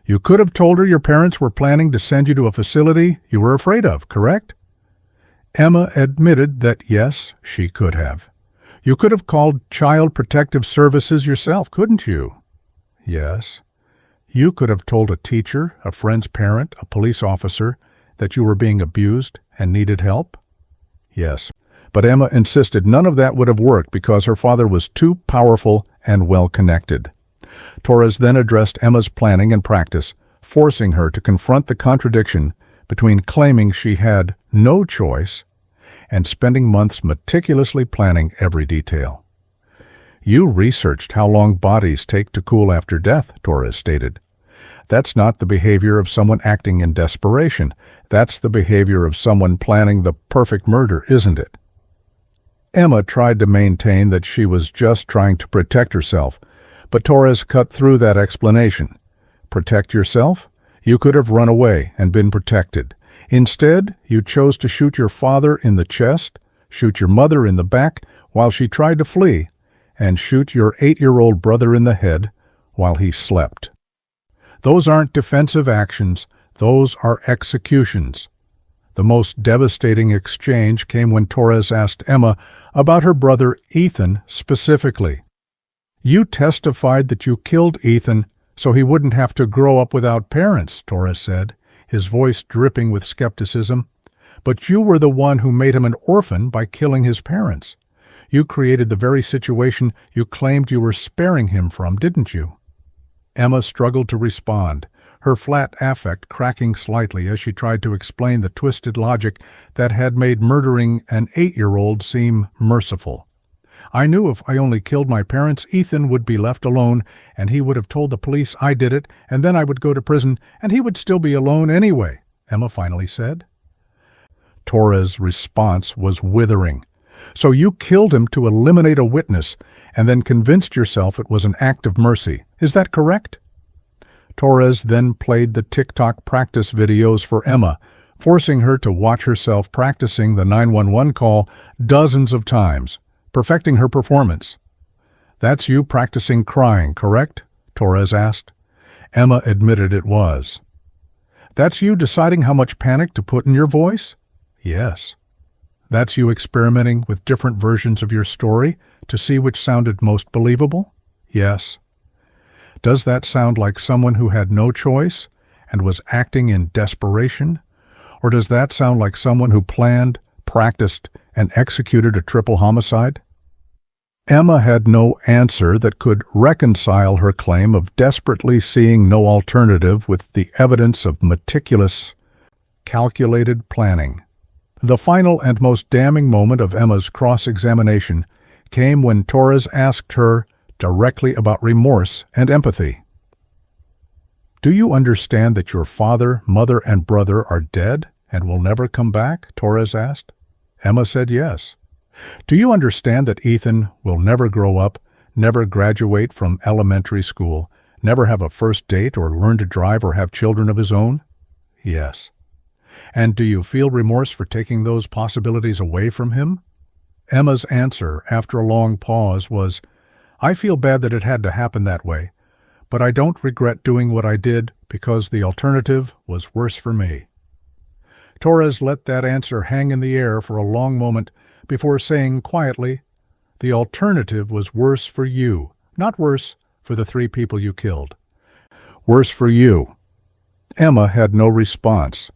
"You could have told her your parents were planning to send you to a facility you were afraid of, correct?" Emma admitted that yes, she could have. "You could have called Child Protective Services yourself, couldn't you?" "Yes." "You could have told a teacher, a friend's parent, a police officer that you were being abused and needed help?" "Yes." But Emma insisted none of that would have worked because her father was too powerful and well-connected. Torres then addressed Emma's planning and practice, forcing her to confront the contradiction between claiming she had no choice and spending months meticulously planning every detail. "You researched how long bodies take to cool after death," Torres stated. "That's not the behavior of someone acting in desperation. That's the behavior of someone planning the perfect murder, isn't it?" Emma tried to maintain that she was just trying to protect herself, but Torres cut through that explanation. Protect yourself? You could have run away and been protected. Instead, you chose to shoot your father in the chest, shoot your mother in the back while she tried to flee, and shoot your 8-year-old brother in the head while he slept. Those aren't defensive actions, those are executions. The most devastating exchange came when Torres asked Emma about her brother Ethan specifically. You testified that you killed Ethan so he wouldn't have to grow up without parents, Torres said, his voice dripping with skepticism. But you were the one who made him an orphan by killing his parents. You created the very situation you claimed you were sparing him from, didn't you? Emma struggled to respond, her flat affect cracking slightly as she tried to explain the twisted logic that had made murdering an 8-year-old seem merciful. I knew if I only killed my parents, Ethan would be left alone, and he would have told the police I did it, and then I would go to prison, and he would still be alone anyway, Emma finally said. Torres' response was withering. So you killed him to eliminate a witness, and then convinced yourself it was an act of mercy. Is that correct? Torres then played the TikTok practice videos for Emma, forcing her to watch herself practicing the 911 call dozens of times, perfecting her performance. That's you practicing crying, correct? Torres asked. Emma admitted it was. That's you deciding how much panic to put in your voice? Yes. That's you experimenting with different versions of your story to see which sounded most believable? Yes. Does that sound like someone who had no choice and was acting in desperation? Or does that sound like someone who planned, practiced, and executed a triple homicide? Emma had no answer that could reconcile her claim of desperately seeing no alternative with the evidence of meticulous, calculated planning. The final and most damning moment of Emma's cross-examination came when Torres asked her directly about remorse and empathy. Do you understand that your father, mother, and brother are dead and will never come back? Torres asked. Emma said yes. Do you understand that Ethan will never grow up, never graduate from elementary school, never have a first date or learn to drive or have children of his own? Yes. And do you feel remorse for taking those possibilities away from him? Emma's answer, after a long pause, was, I feel bad that it had to happen that way, but I don't regret doing what I did because the alternative was worse for me. Torres let that answer hang in the air for a long moment before saying quietly, the alternative was worse for you, not worse for the 3 people you killed. Worse for you. Emma had no response.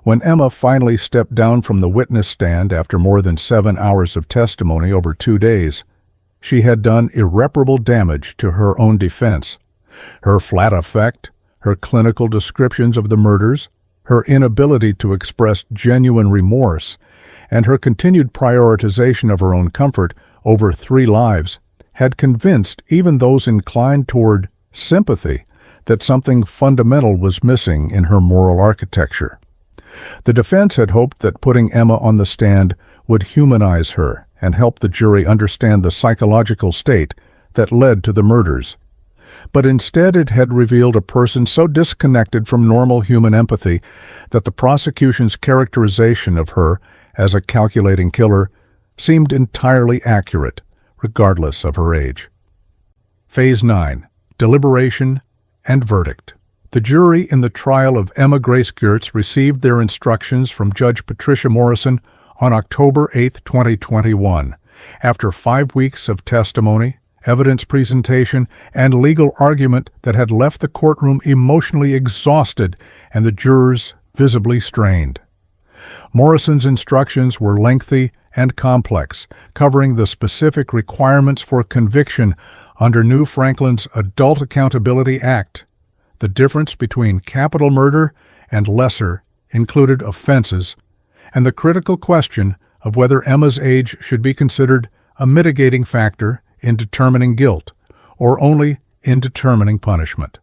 When Emma finally stepped down from the witness stand after more than 7 hours of testimony over 2 days, she had done irreparable damage to her own defense. Her flat affect, her clinical descriptions of the murders, her inability to express genuine remorse, and her continued prioritization of her own comfort over 3 lives had convinced even those inclined toward sympathy that something fundamental was missing in her moral architecture. The defense had hoped that putting Emma on the stand would humanize her and help the jury understand the psychological state that led to the murders. But instead it had revealed a person so disconnected from normal human empathy that the prosecution's characterization of her as a calculating killer seemed entirely accurate, regardless of her age. Phase 9. Deliberation and Verdict. The jury in the trial of Emma Grace Giertz received their instructions from Judge Patricia Morrison on October 8, 2021. After 5 weeks of testimony, evidence presentation, and legal argument that had left the courtroom emotionally exhausted and the jurors visibly strained. Morrison's instructions were lengthy and complex, covering the specific requirements for conviction under New Franklin's Adult Accountability Act. The difference between capital murder and lesser included offenses, and the critical question of whether Emma's age should be considered a mitigating factor in determining guilt, or only in determining punishment.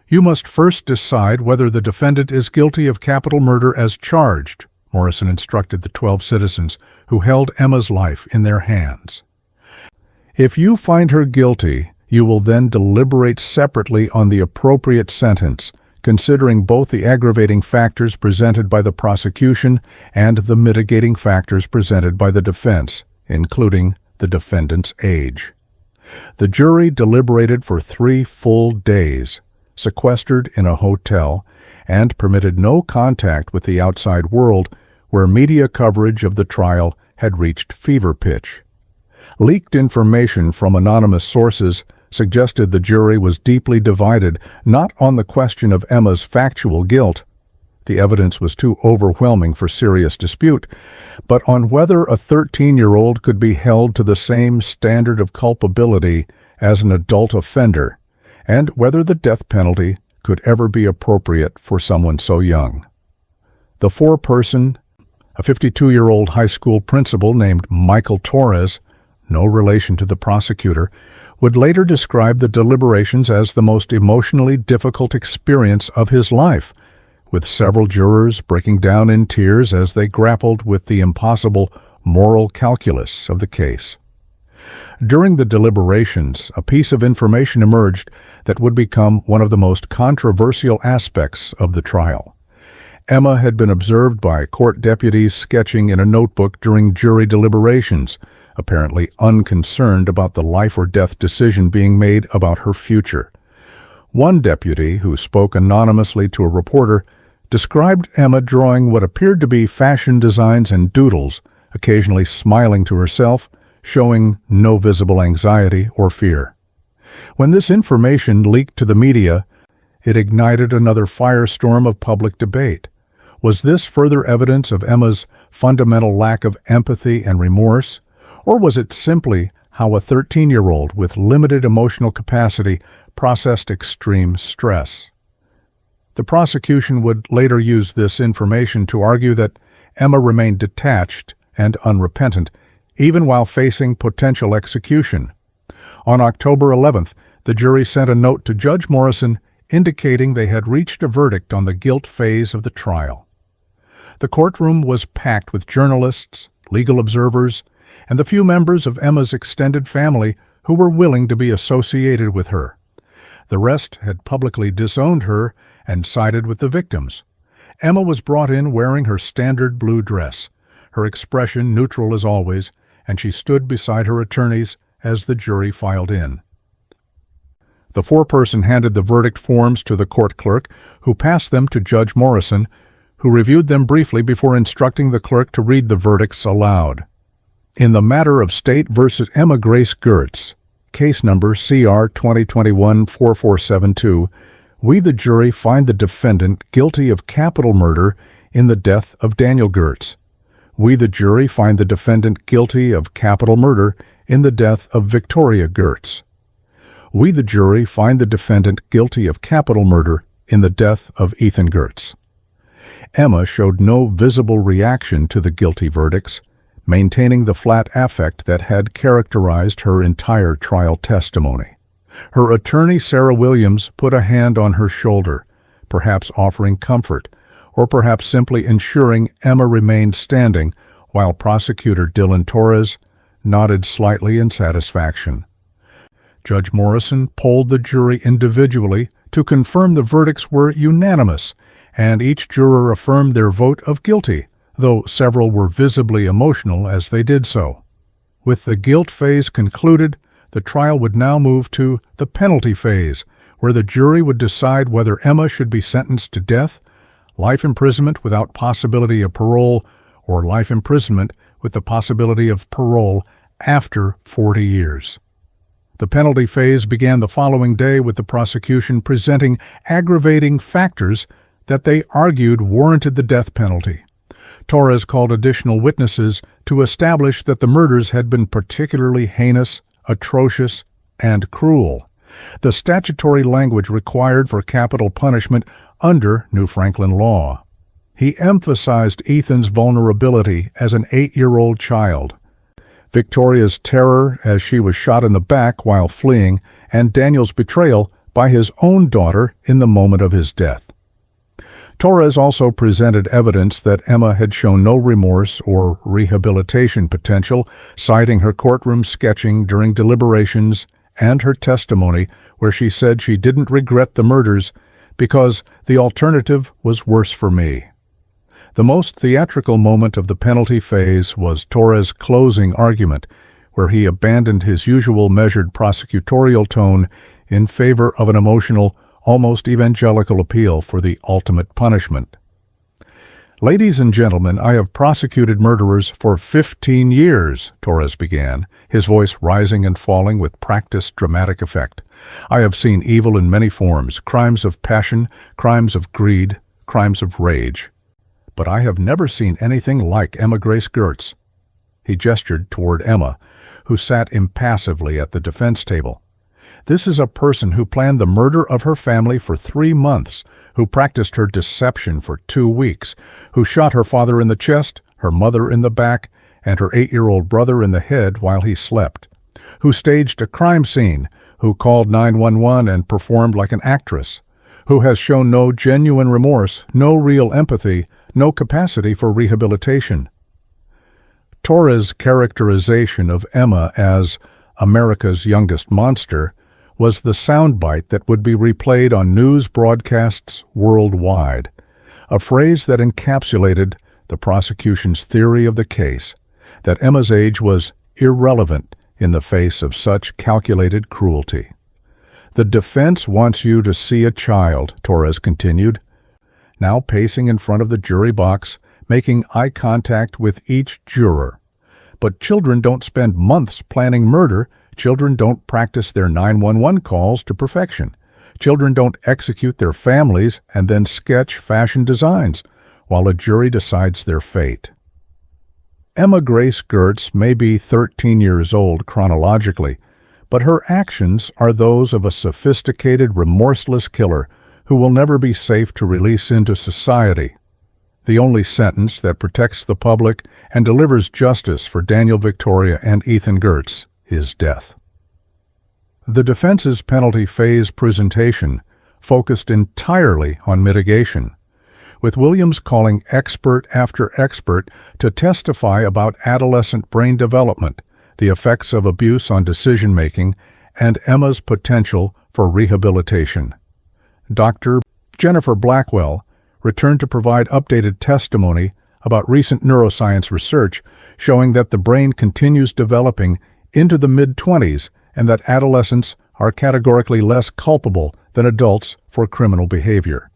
You must first decide whether the defendant is guilty of capital murder as charged, Morrison instructed the 12 citizens who held Emma's life in their hands. If you find her guilty, you will then deliberate separately on the appropriate sentence, considering both the aggravating factors presented by the prosecution and the mitigating factors presented by the defense, including the defendant's age. The jury deliberated for 3 full days, sequestered in a hotel, and permitted no contact with the outside world, where media coverage of the trial had reached fever pitch. Leaked information from anonymous sources suggested the jury was deeply divided not on the question of Emma's factual guilt — the evidence was too overwhelming for serious dispute — but on whether a 13-year-old could be held to the same standard of culpability as an adult offender, and whether the death penalty could ever be appropriate for someone so young. The foreperson, a 52-year-old high school principal named Michael Torres, no relation to the prosecutor, would later describe the deliberations as the most emotionally difficult experience of his life, with several jurors breaking down in tears as they grappled with the impossible moral calculus of the case. During the deliberations, a piece of information emerged that would become one of the most controversial aspects of the trial. Emma had been observed by court deputies sketching in a notebook during jury deliberations, apparently unconcerned about the life-or-death decision being made about her future. One deputy, who spoke anonymously to a reporter, described Emma drawing what appeared to be fashion designs and doodles, occasionally smiling to herself, showing no visible anxiety or fear. When this information leaked to the media, it ignited another firestorm of public debate. Was this further evidence of Emma's fundamental lack of empathy and remorse, or was it simply how a 13-year-old with limited emotional capacity processed extreme stress? The prosecution would later use this information to argue that Emma remained detached and unrepentant, even while facing potential execution. On October 11th, the jury sent a note to Judge Morrison indicating they had reached a verdict on the guilt phase of the trial. The courtroom was packed with journalists, legal observers, and the few members of Emma's extended family who were willing to be associated with her. The rest had publicly disowned her and sided with the victims. Emma was brought in wearing her standard blue dress, her expression neutral as always, and she stood beside her attorneys as the jury filed in. The foreperson handed the verdict forms to the court clerk, who passed them to Judge Morrison, who reviewed them briefly before instructing the clerk to read the verdicts aloud. In the matter of State v. Emma Grace Gertz, case number CR 2021-4472, we, the jury, find the defendant guilty of capital murder in the death of Daniel Gertz. We, the jury, find the defendant guilty of capital murder in the death of Victoria Gertz. We, the jury, find the defendant guilty of capital murder in the death of Ethan Gertz. Emma showed no visible reaction to the guilty verdicts, maintaining the flat affect that had characterized her entire trial testimony. Her attorney, Sarah Williams, put a hand on her shoulder, perhaps offering comfort, or perhaps simply ensuring Emma remained standing, while prosecutor Dylan Torres nodded slightly in satisfaction. Judge Morrison polled the jury individually to confirm the verdicts were unanimous, and each juror affirmed their vote of guilty, though several were visibly emotional as they did so. With the guilt phase concluded, the trial would now move to the penalty phase, where the jury would decide whether Emma should be sentenced to death, life imprisonment without possibility of parole, or life imprisonment with the possibility of parole after 40 years. The penalty phase began the following day with the prosecution presenting aggravating factors that they argued warranted the death penalty. Torres called additional witnesses to establish that the murders had been particularly heinous, atrocious, and cruel, the statutory language required for capital punishment under New Franklin law. He emphasized Ethan's vulnerability as an 8-year-old child, Victoria's terror as she was shot in the back while fleeing, and Daniel's betrayal by his own daughter in the moment of his death. Torres also presented evidence that Emma had shown no remorse or rehabilitation potential, citing her courtroom sketching during deliberations and her testimony where she said she didn't regret the murders because the alternative was worse for me. The most theatrical moment of the penalty phase was Torres' closing argument, where he abandoned his usual measured prosecutorial tone in favor of an emotional, almost evangelical appeal for the ultimate punishment. "Ladies and gentlemen, I have prosecuted murderers for 15 years, Torres began, his voice rising and falling with practiced dramatic effect. I have seen evil in many forms, crimes of passion, crimes of greed, crimes of rage. But I have never seen anything like Emma Grace Gertz." He gestured toward Emma, who sat impassively at the defense table. "This is a person who planned the murder of her family for 3 months, who practiced her deception for 2 weeks, who shot her father in the chest, her mother in the back, and her 8-year-old brother in the head while he slept, who staged a crime scene, who called 911 and performed like an actress, who has shown no genuine remorse, no real empathy, no capacity for rehabilitation." Torres' characterization of Emma as America's youngest monster was the soundbite that would be replayed on news broadcasts worldwide, a phrase that encapsulated the prosecution's theory of the case, that Emma's age was irrelevant in the face of such calculated cruelty. "The defense wants you to see a child," Torres continued, now pacing in front of the jury box, making eye contact with each juror. "But children don't spend months planning murder. Children don't practice their 911 calls to perfection. Children don't execute their families and then sketch fashion designs while a jury decides their fate." Emma Grace Gertz may be 13 years old chronologically, but her actions are those of a sophisticated, remorseless killer who will never be safe to release into society. The only sentence that protects the public and delivers justice for Daniel Victoria and Ethan Gertz is death. The defense's penalty phase presentation focused entirely on mitigation, with Williams calling expert after expert to testify about adolescent brain development, the effects of abuse on decision-making, and Emma's potential for rehabilitation. Dr. Jennifer Blackwell returned to provide updated testimony about recent neuroscience research showing that the brain continues developing into the mid-20s and that adolescents are categorically less culpable than adults for criminal behavior.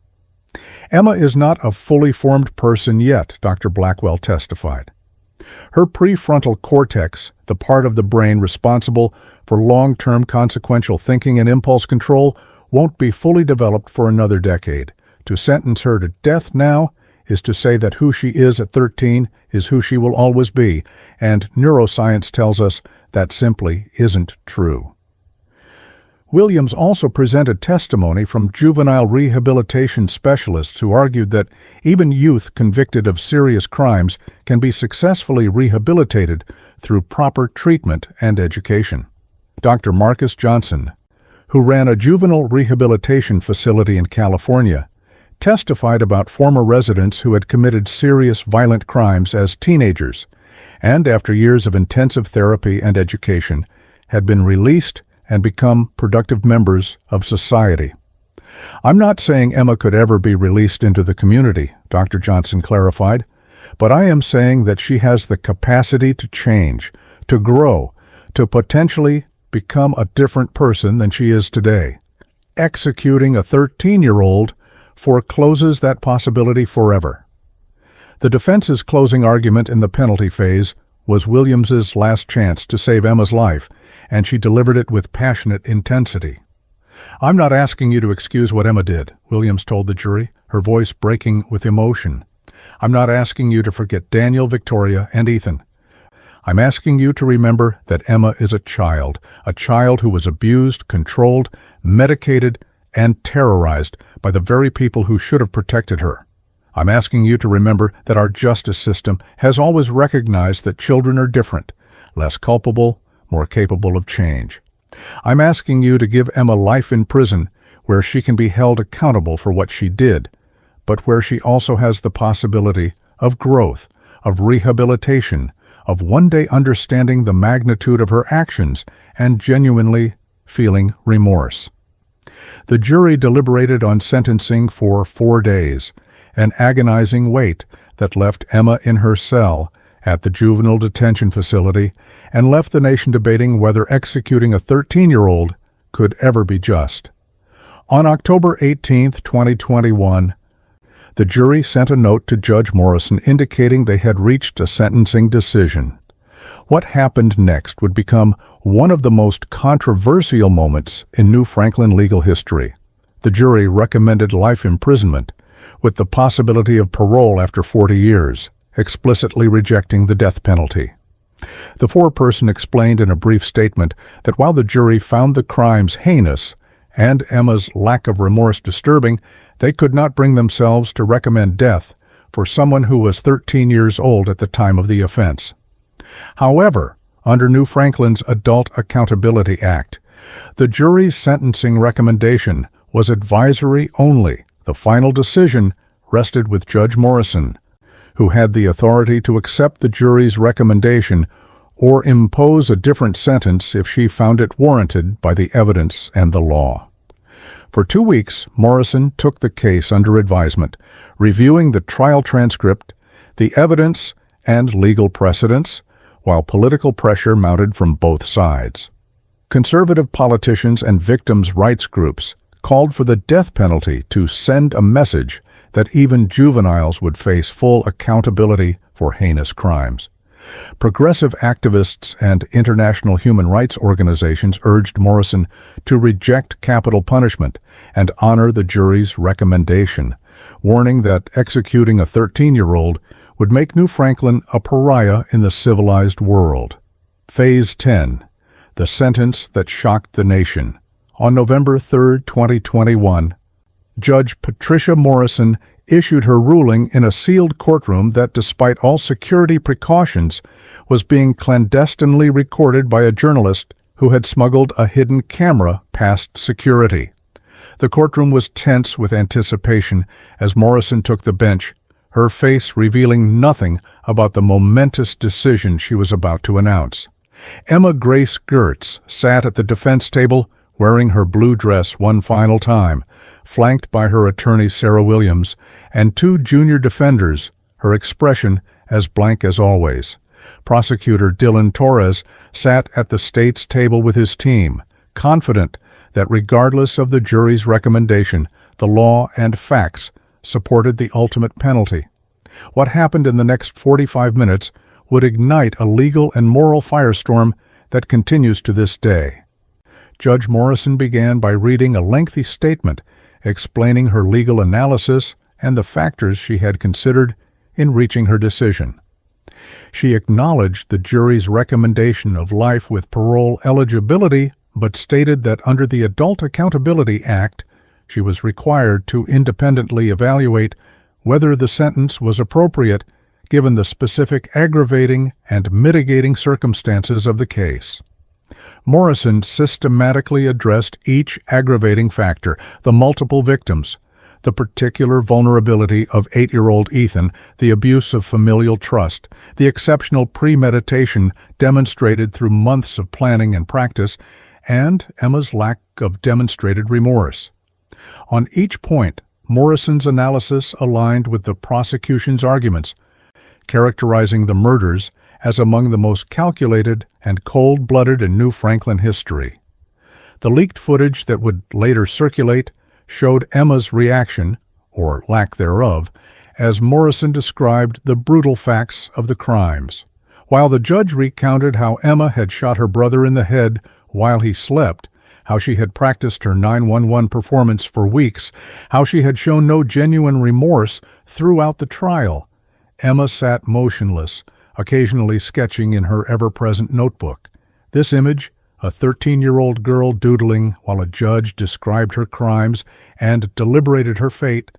"Emma is not a fully formed person yet," Dr. Blackwell testified. "Her prefrontal cortex, the part of the brain responsible for long-term consequential thinking and impulse control, won't be fully developed for another decade. To sentence her to death now is to say that who she is at 13 is who she will always be, and neuroscience tells us that simply isn't true." Williams also presented testimony from juvenile rehabilitation specialists who argued that even youth convicted of serious crimes can be successfully rehabilitated through proper treatment and education. Dr. Marcus Johnson, who ran a juvenile rehabilitation facility in California, testified about former residents who had committed serious violent crimes as teenagers and, after years of intensive therapy and education, had been released and become productive members of society. "I'm not saying Emma could ever be released into the community," Dr. Johnson clarified, "but I am saying that she has the capacity to change, to grow, to potentially become a different person than she is today. Executing a 13-year-old forecloses that possibility forever." The defense's closing argument in the penalty phase was Williams's last chance to save Emma's life, and she delivered it with passionate intensity. "I'm not asking you to excuse what Emma did," Williams told the jury, her voice breaking with emotion. "I'm not asking you to forget Daniel, Victoria, and Ethan. I'm asking you to remember that Emma is a child who was abused, controlled, medicated, and terrorized by the very people who should have protected her. I'm asking you to remember that our justice system has always recognized that children are different, less culpable, more capable of change. I'm asking you to give Emma life in prison where she can be held accountable for what she did, but where she also has the possibility of growth, of rehabilitation, of one day understanding the magnitude of her actions and genuinely feeling remorse. The jury deliberated on sentencing for 4 days, an agonizing wait that left Emma in her cell at the juvenile detention facility and left the nation debating whether executing a 13-year-old could ever be just. On October 18, 2021, the jury sent a note to Judge Morrison indicating they had reached a sentencing decision. What happened next would become one of the most controversial moments in New Franklin legal history. The jury recommended life imprisonment, with the possibility of parole after 40 years, explicitly rejecting the death penalty. The foreperson explained in a brief statement that while the jury found the crimes heinous and Emma's lack of remorse disturbing, they could not bring themselves to recommend death for someone who was 13 years old at the time of the offense. However, under New Franklin's Adult Accountability Act, the jury's sentencing recommendation was advisory only. The final decision rested with Judge Morrison, who had the authority to accept the jury's recommendation or impose a different sentence if she found it warranted by the evidence and the law. For 2 weeks, Morrison took the case under advisement, reviewing the trial transcript, the evidence, and legal precedents, while political pressure mounted from both sides. Conservative politicians and victims' rights groups called for the death penalty to send a message that even juveniles would face full accountability for heinous crimes. Progressive activists and international human rights organizations urged Morrison to reject capital punishment and honor the jury's recommendation, warning that executing a 13-year-old would make New Franklin a pariah in the civilized world. Phase 10, the sentence that shocked the nation. On November 3, 2021, Judge Patricia Morrison issued her ruling in a sealed courtroom that, despite all security precautions, was being clandestinely recorded by a journalist who had smuggled a hidden camera past security. The courtroom was tense with anticipation as Morrison took the bench, her face revealing nothing about the momentous decision she was about to announce. Emma Grace Gertz sat at the defense table, wearing her blue dress one final time, flanked by her attorney Sarah Williams and 2 junior defenders, her expression as blank as always. Prosecutor Dylan Torres sat at the state's table with his team, confident that regardless of the jury's recommendation, the law and facts supported the ultimate penalty. What happened in the next 45 minutes would ignite a legal and moral firestorm that continues to this day. Judge Morrison began by reading a lengthy statement explaining her legal analysis and the factors she had considered in reaching her decision. She acknowledged the jury's recommendation of life with parole eligibility, but stated that under the Adult Accountability Act, she was required to independently evaluate whether the sentence was appropriate given the specific aggravating and mitigating circumstances of the case. Morrison systematically addressed each aggravating factor, the multiple victims, the particular vulnerability of 8-year-old Ethan, the abuse of familial trust, the exceptional premeditation demonstrated through months of planning and practice, and Emma's lack of demonstrated remorse. On each point, Morrison's analysis aligned with the prosecution's arguments, characterizing the murders as among the most calculated and cold-blooded in New Franklin history. The leaked footage that would later circulate showed Emma's reaction, or lack thereof, as Morrison described the brutal facts of the crimes. While the judge recounted how Emma had shot her brother in the head while he slept, how she had practiced her 911 performance for weeks, how she had shown no genuine remorse throughout the trial, Emma sat motionless, occasionally sketching in her ever-present notebook. This image, a 13-year-old girl doodling while a judge described her crimes and deliberated her fate,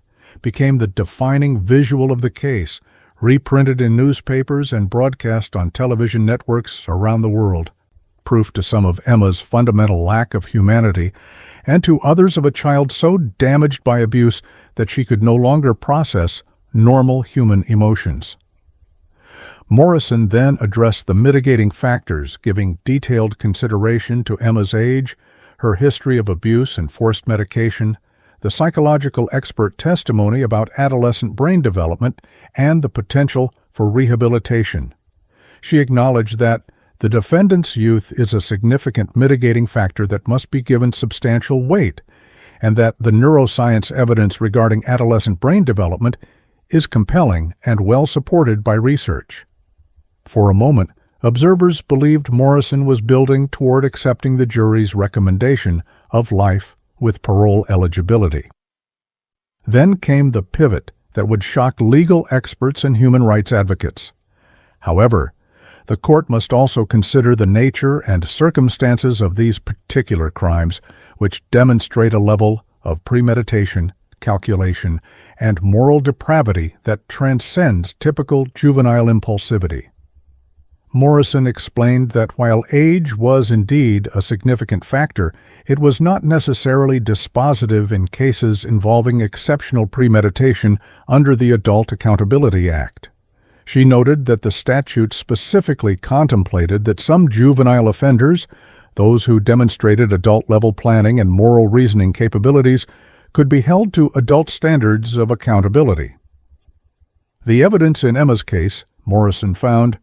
became the defining visual of the case, reprinted in newspapers and broadcast on television networks around the world, proof to some of Emma's fundamental lack of humanity and to others of a child so damaged by abuse that she could no longer process normal human emotions. Morrison then addressed the mitigating factors, giving detailed consideration to Emma's age, her history of abuse and forced medication, the psychological expert testimony about adolescent brain development, and the potential for rehabilitation. She acknowledged that the defendant's youth is a significant mitigating factor that must be given substantial weight, and that the neuroscience evidence regarding adolescent brain development is compelling and well supported by research. For a moment, observers believed Morrison was building toward accepting the jury's recommendation of life with parole eligibility. Then came the pivot that would shock legal experts and human rights advocates. However, the court must also consider the nature and circumstances of these particular crimes, which demonstrate a level of premeditation, calculation, and moral depravity that transcends typical juvenile impulsivity. Morrison explained that while age was indeed a significant factor, it was not necessarily dispositive in cases involving exceptional premeditation under the Adult Accountability Act. She noted that the statute specifically contemplated that some juvenile offenders, those who demonstrated adult-level planning and moral reasoning capabilities, could be held to adult standards of accountability. The evidence in Emma's case, Morrison found,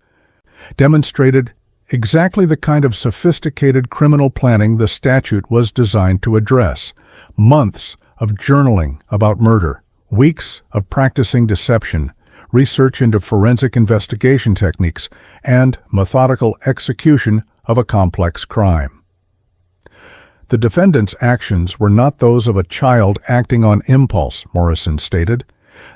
demonstrated exactly the kind of sophisticated criminal planning the statute was designed to address: months of journaling about murder, weeks of practicing deception, research into forensic investigation techniques, and methodical execution of a complex crime. The defendant's actions were not those of a child acting on impulse, Morrison stated.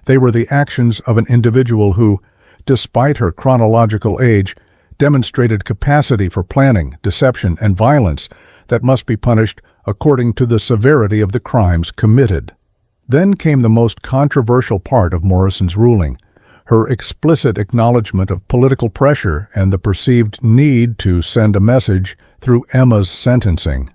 They were the actions of an individual who, despite her chronological age, demonstrated capacity for planning, deception, and violence that must be punished according to the severity of the crimes committed. Then came the most controversial part of Morrison's ruling, her explicit acknowledgement of political pressure and the perceived need to send a message through Emma's sentencing.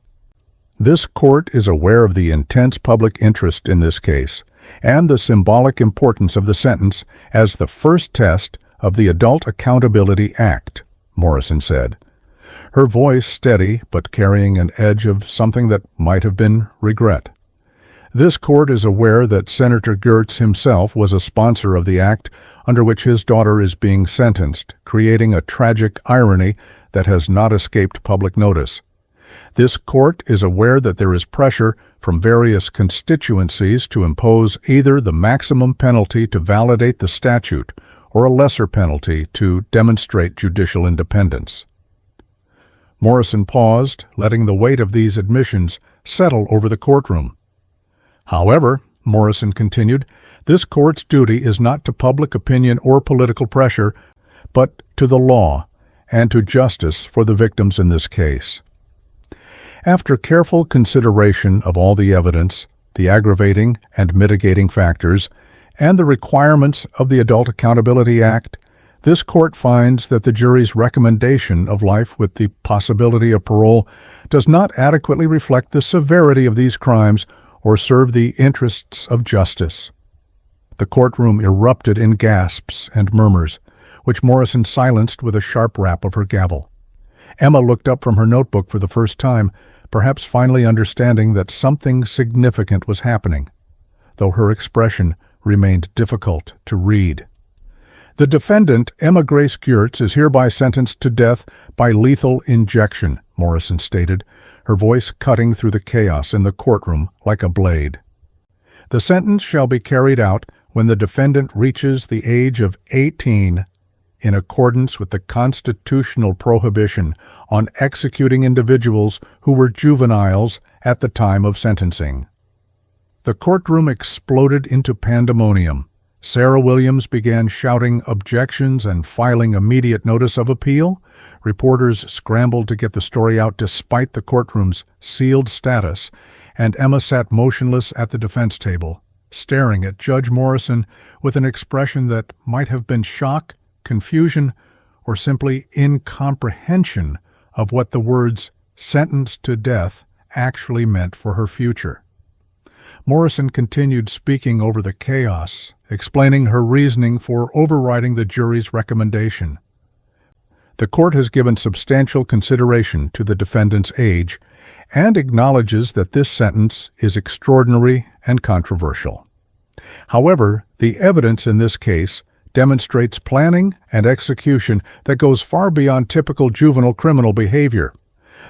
This court is aware of the intense public interest in this case and the symbolic importance of the sentence as the first test of the Adult Accountability Act, Morrison said, her voice steady but carrying an edge of something that might have been regret. This court is aware that Senator Gertz himself was a sponsor of the act under which his daughter is being sentenced, creating a tragic irony that has not escaped public notice. This court is aware that there is pressure from various constituencies to impose either the maximum penalty to validate the statute or a lesser penalty to demonstrate judicial independence. Morrison paused, letting the weight of these admissions settle over the courtroom. However, Morrison continued, this court's duty is not to public opinion or political pressure, but to the law and to justice for the victims in this case. After careful consideration of all the evidence, the aggravating and mitigating factors, and the requirements of the Adult Accountability Act, this court finds that the jury's recommendation of life with the possibility of parole does not adequately reflect the severity of these crimes or serve the interests of justice. The courtroom erupted in gasps and murmurs, which Morrison silenced with a sharp rap of her gavel. Emma looked up from her notebook for the first time, perhaps finally understanding that something significant was happening, though her expression remained difficult to read. The defendant, Emma Grace Gertz, is hereby sentenced to death by lethal injection, Morrison stated, her voice cutting through the chaos in the courtroom like a blade. The sentence shall be carried out when the defendant reaches the age of 18 in accordance with the constitutional prohibition on executing individuals who were juveniles at the time of sentencing. The courtroom exploded into pandemonium. Sarah Williams began shouting objections and filing immediate notice of appeal. Reporters scrambled to get the story out despite the courtroom's sealed status, and Emma sat motionless at the defense table, staring at Judge Morrison with an expression that might have been shock, confusion, or simply incomprehension of what the words "sentenced to death" actually meant for her future. Morrison continued speaking over the chaos, explaining her reasoning for overriding the jury's recommendation. The court has given substantial consideration to the defendant's age and acknowledges that this sentence is extraordinary and controversial. However, the evidence in this case demonstrates planning and execution that goes far beyond typical juvenile criminal behavior.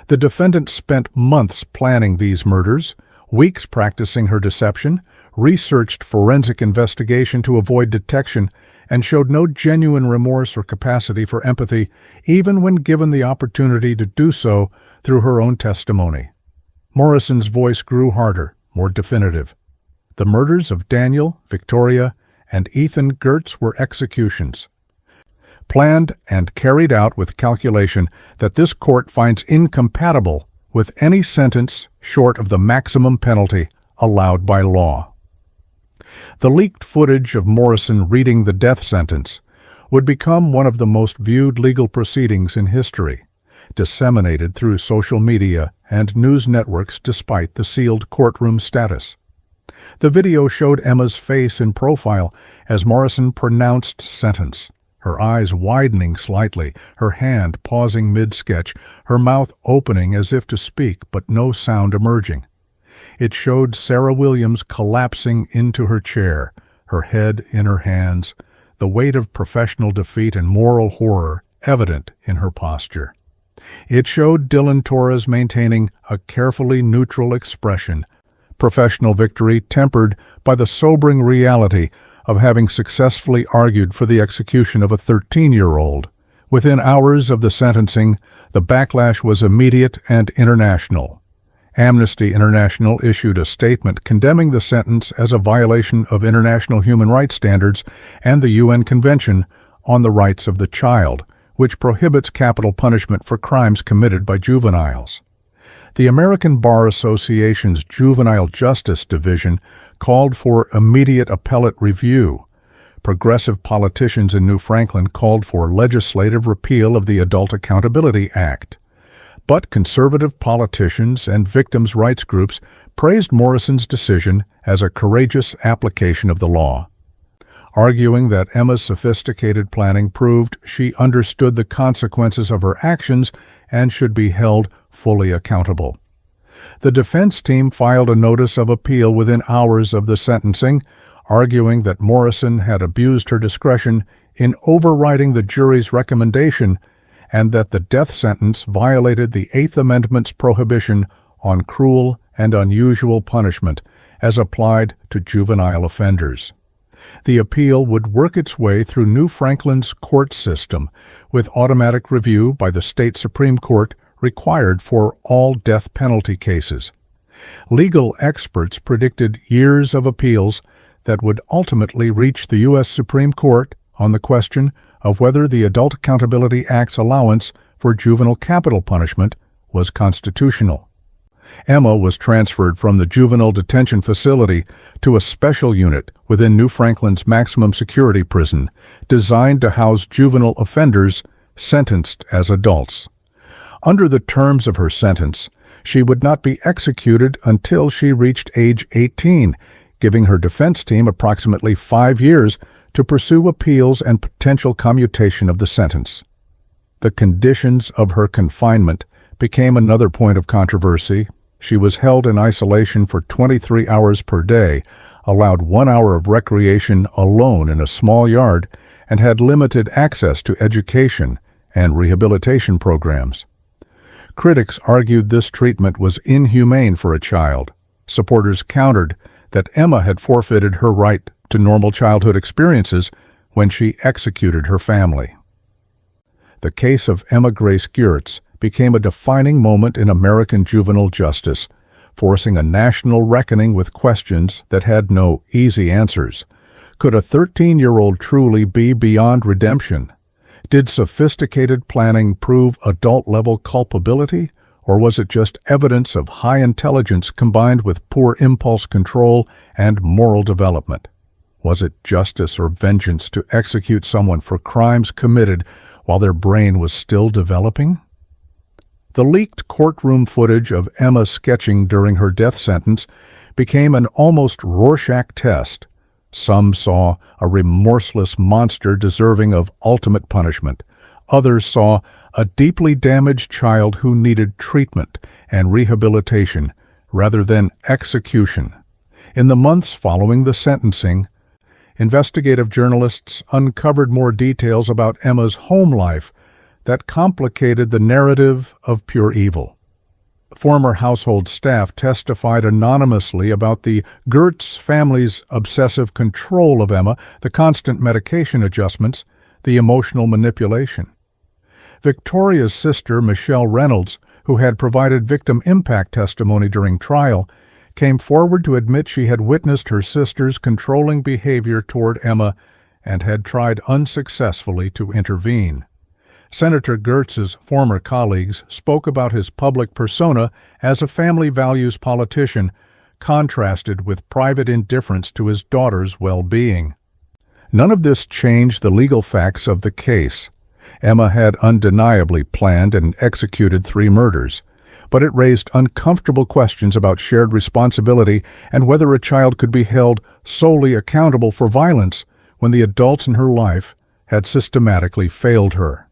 The defendant spent months planning these murders, weeks practicing her deception, researched forensic investigation to avoid detection, and showed no genuine remorse or capacity for empathy, even when given the opportunity to do so through her own testimony. Morrison's voice grew harder, more definitive. The murders of Daniel, Victoria, and Ethan Gertz were executions, planned and carried out with calculation that this court finds incompatible with any sentence short of the maximum penalty allowed by law. The leaked footage of Morrison reading the death sentence would become one of the most viewed legal proceedings in history, disseminated through social media and news networks despite the sealed courtroom status. The video showed Emma's face in profile as Morrison pronounced sentence, her eyes widening slightly, her hand pausing mid-sketch, her mouth opening as if to speak but no sound emerging. It showed Sarah Williams collapsing into her chair, her head in her hands, the weight of professional defeat and moral horror evident in her posture. It showed Dylan Torres maintaining a carefully neutral expression, professional victory tempered by the sobering reality of having successfully argued for the execution of a 13-year-old. Within hours of the sentencing, the backlash was immediate and international. Amnesty International issued a statement condemning the sentence as a violation of international human rights standards and the UN Convention on the Rights of the Child, which prohibits capital punishment for crimes committed by juveniles. The American Bar Association's Juvenile Justice Division called for immediate appellate review. Progressive politicians in New Franklin called for legislative repeal of the Adult Accountability Act. But conservative politicians and victims' rights groups praised Morrison's decision as a courageous application of the law, arguing that Emma's sophisticated planning proved she understood the consequences of her actions and should be held fully accountable. The defense team filed a notice of appeal within hours of the sentencing, arguing that Morrison had abused her discretion in overriding the jury's recommendation and that the death sentence violated the Eighth Amendment's prohibition on cruel and unusual punishment as applied to juvenile offenders. The appeal would work its way through New Franklin's court system, with automatic review by the state Supreme Court required for all death penalty cases. Legal experts predicted years of appeals that would ultimately reach the U.S. Supreme Court on the question of whether the Adult Accountability Act's allowance for juvenile capital punishment was constitutional. Emma was transferred from the juvenile detention facility to a special unit within New Franklin's maximum security prison, designed to house juvenile offenders sentenced as adults. Under the terms of her sentence, she would not be executed until she reached age 18, giving her defense team approximately 5 years to pursue appeals and potential commutation of the sentence. The conditions of her confinement became another point of controversy. She was held in isolation for 23 hours per day, allowed 1 hour of recreation alone in a small yard, and had limited access to education and rehabilitation programs. Critics argued this treatment was inhumane for a child. Supporters countered that Emma had forfeited her right to normal childhood experiences when she executed her family. The case of Emma Grace Gertz became a defining moment in American juvenile justice, forcing a national reckoning with questions that had no easy answers. Could a 13-year-old truly be beyond redemption? Did sophisticated planning prove adult-level culpability, or was it just evidence of high intelligence combined with poor impulse control and moral development? Was it justice or vengeance to execute someone for crimes committed while their brain was still developing? The leaked courtroom footage of Emma sketching during her death sentence became an almost Rorschach test. Some saw a remorseless monster deserving of ultimate punishment. Others saw a deeply damaged child who needed treatment and rehabilitation rather than execution. In the months following the sentencing, investigative journalists uncovered more details about Emma's home life that complicated the narrative of pure evil. Former household staff testified anonymously about the Gertz family's obsessive control of Emma, the constant medication adjustments, the emotional manipulation. Victoria's sister, Michelle Reynolds, who had provided victim impact testimony during trial, came forward to admit she had witnessed her sister's controlling behavior toward Emma and had tried unsuccessfully to intervene. Senator Gertz's former colleagues spoke about his public persona as a family values politician, contrasted with private indifference to his daughter's well-being. None of this changed the legal facts of the case. Emma had undeniably planned and executed 3 murders, but it raised uncomfortable questions about shared responsibility and whether a child could be held solely accountable for violence when the adults in her life had systematically failed her.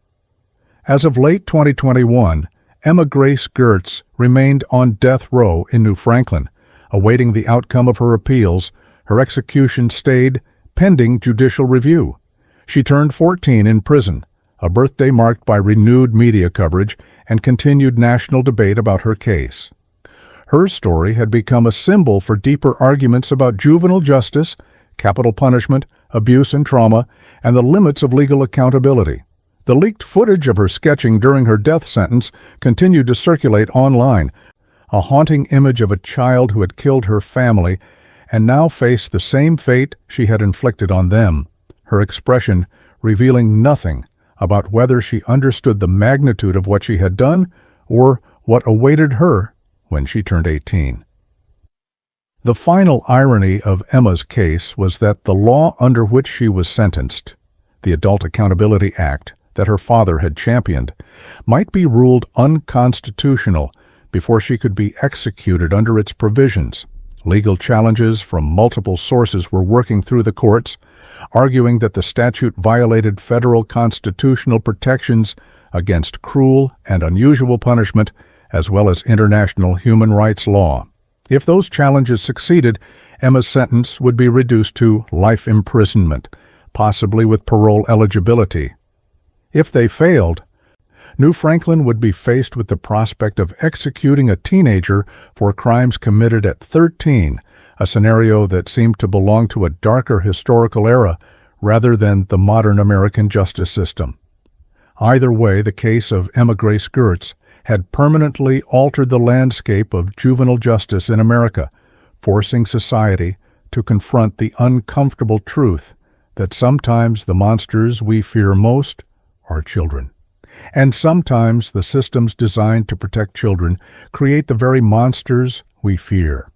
As of late 2021, Emma Grace Gertz remained on death row in New Franklin, awaiting the outcome of her appeals. Her execution stayed pending judicial review. She turned 14 in prison, a birthday marked by renewed media coverage and continued national debate about her case. Her story had become a symbol for deeper arguments about juvenile justice, capital punishment, abuse and trauma, and the limits of legal accountability. The leaked footage of her sketching during her death sentence continued to circulate online, a haunting image of a child who had killed her family and now faced the same fate she had inflicted on them, her expression revealing nothing about whether she understood the magnitude of what she had done or what awaited her when she turned 18. The final irony of Emma's case was that the law under which she was sentenced, the Adult Accountability Act, that her father had championed, might be ruled unconstitutional before she could be executed under its provisions. Legal challenges from multiple sources were working through the courts, arguing that the statute violated federal constitutional protections against cruel and unusual punishment, as well as international human rights law. If those challenges succeeded, Emma's sentence would be reduced to life imprisonment, possibly with parole eligibility. If they failed, New Franklin would be faced with the prospect of executing a teenager for crimes committed at 13, a scenario that seemed to belong to a darker historical era rather than the modern American justice system. Either way, the case of Emma Grace Gertz had permanently altered the landscape of juvenile justice in America, forcing society to confront the uncomfortable truth that sometimes the monsters we fear most are children. And sometimes the systems designed to protect children create the very monsters we fear.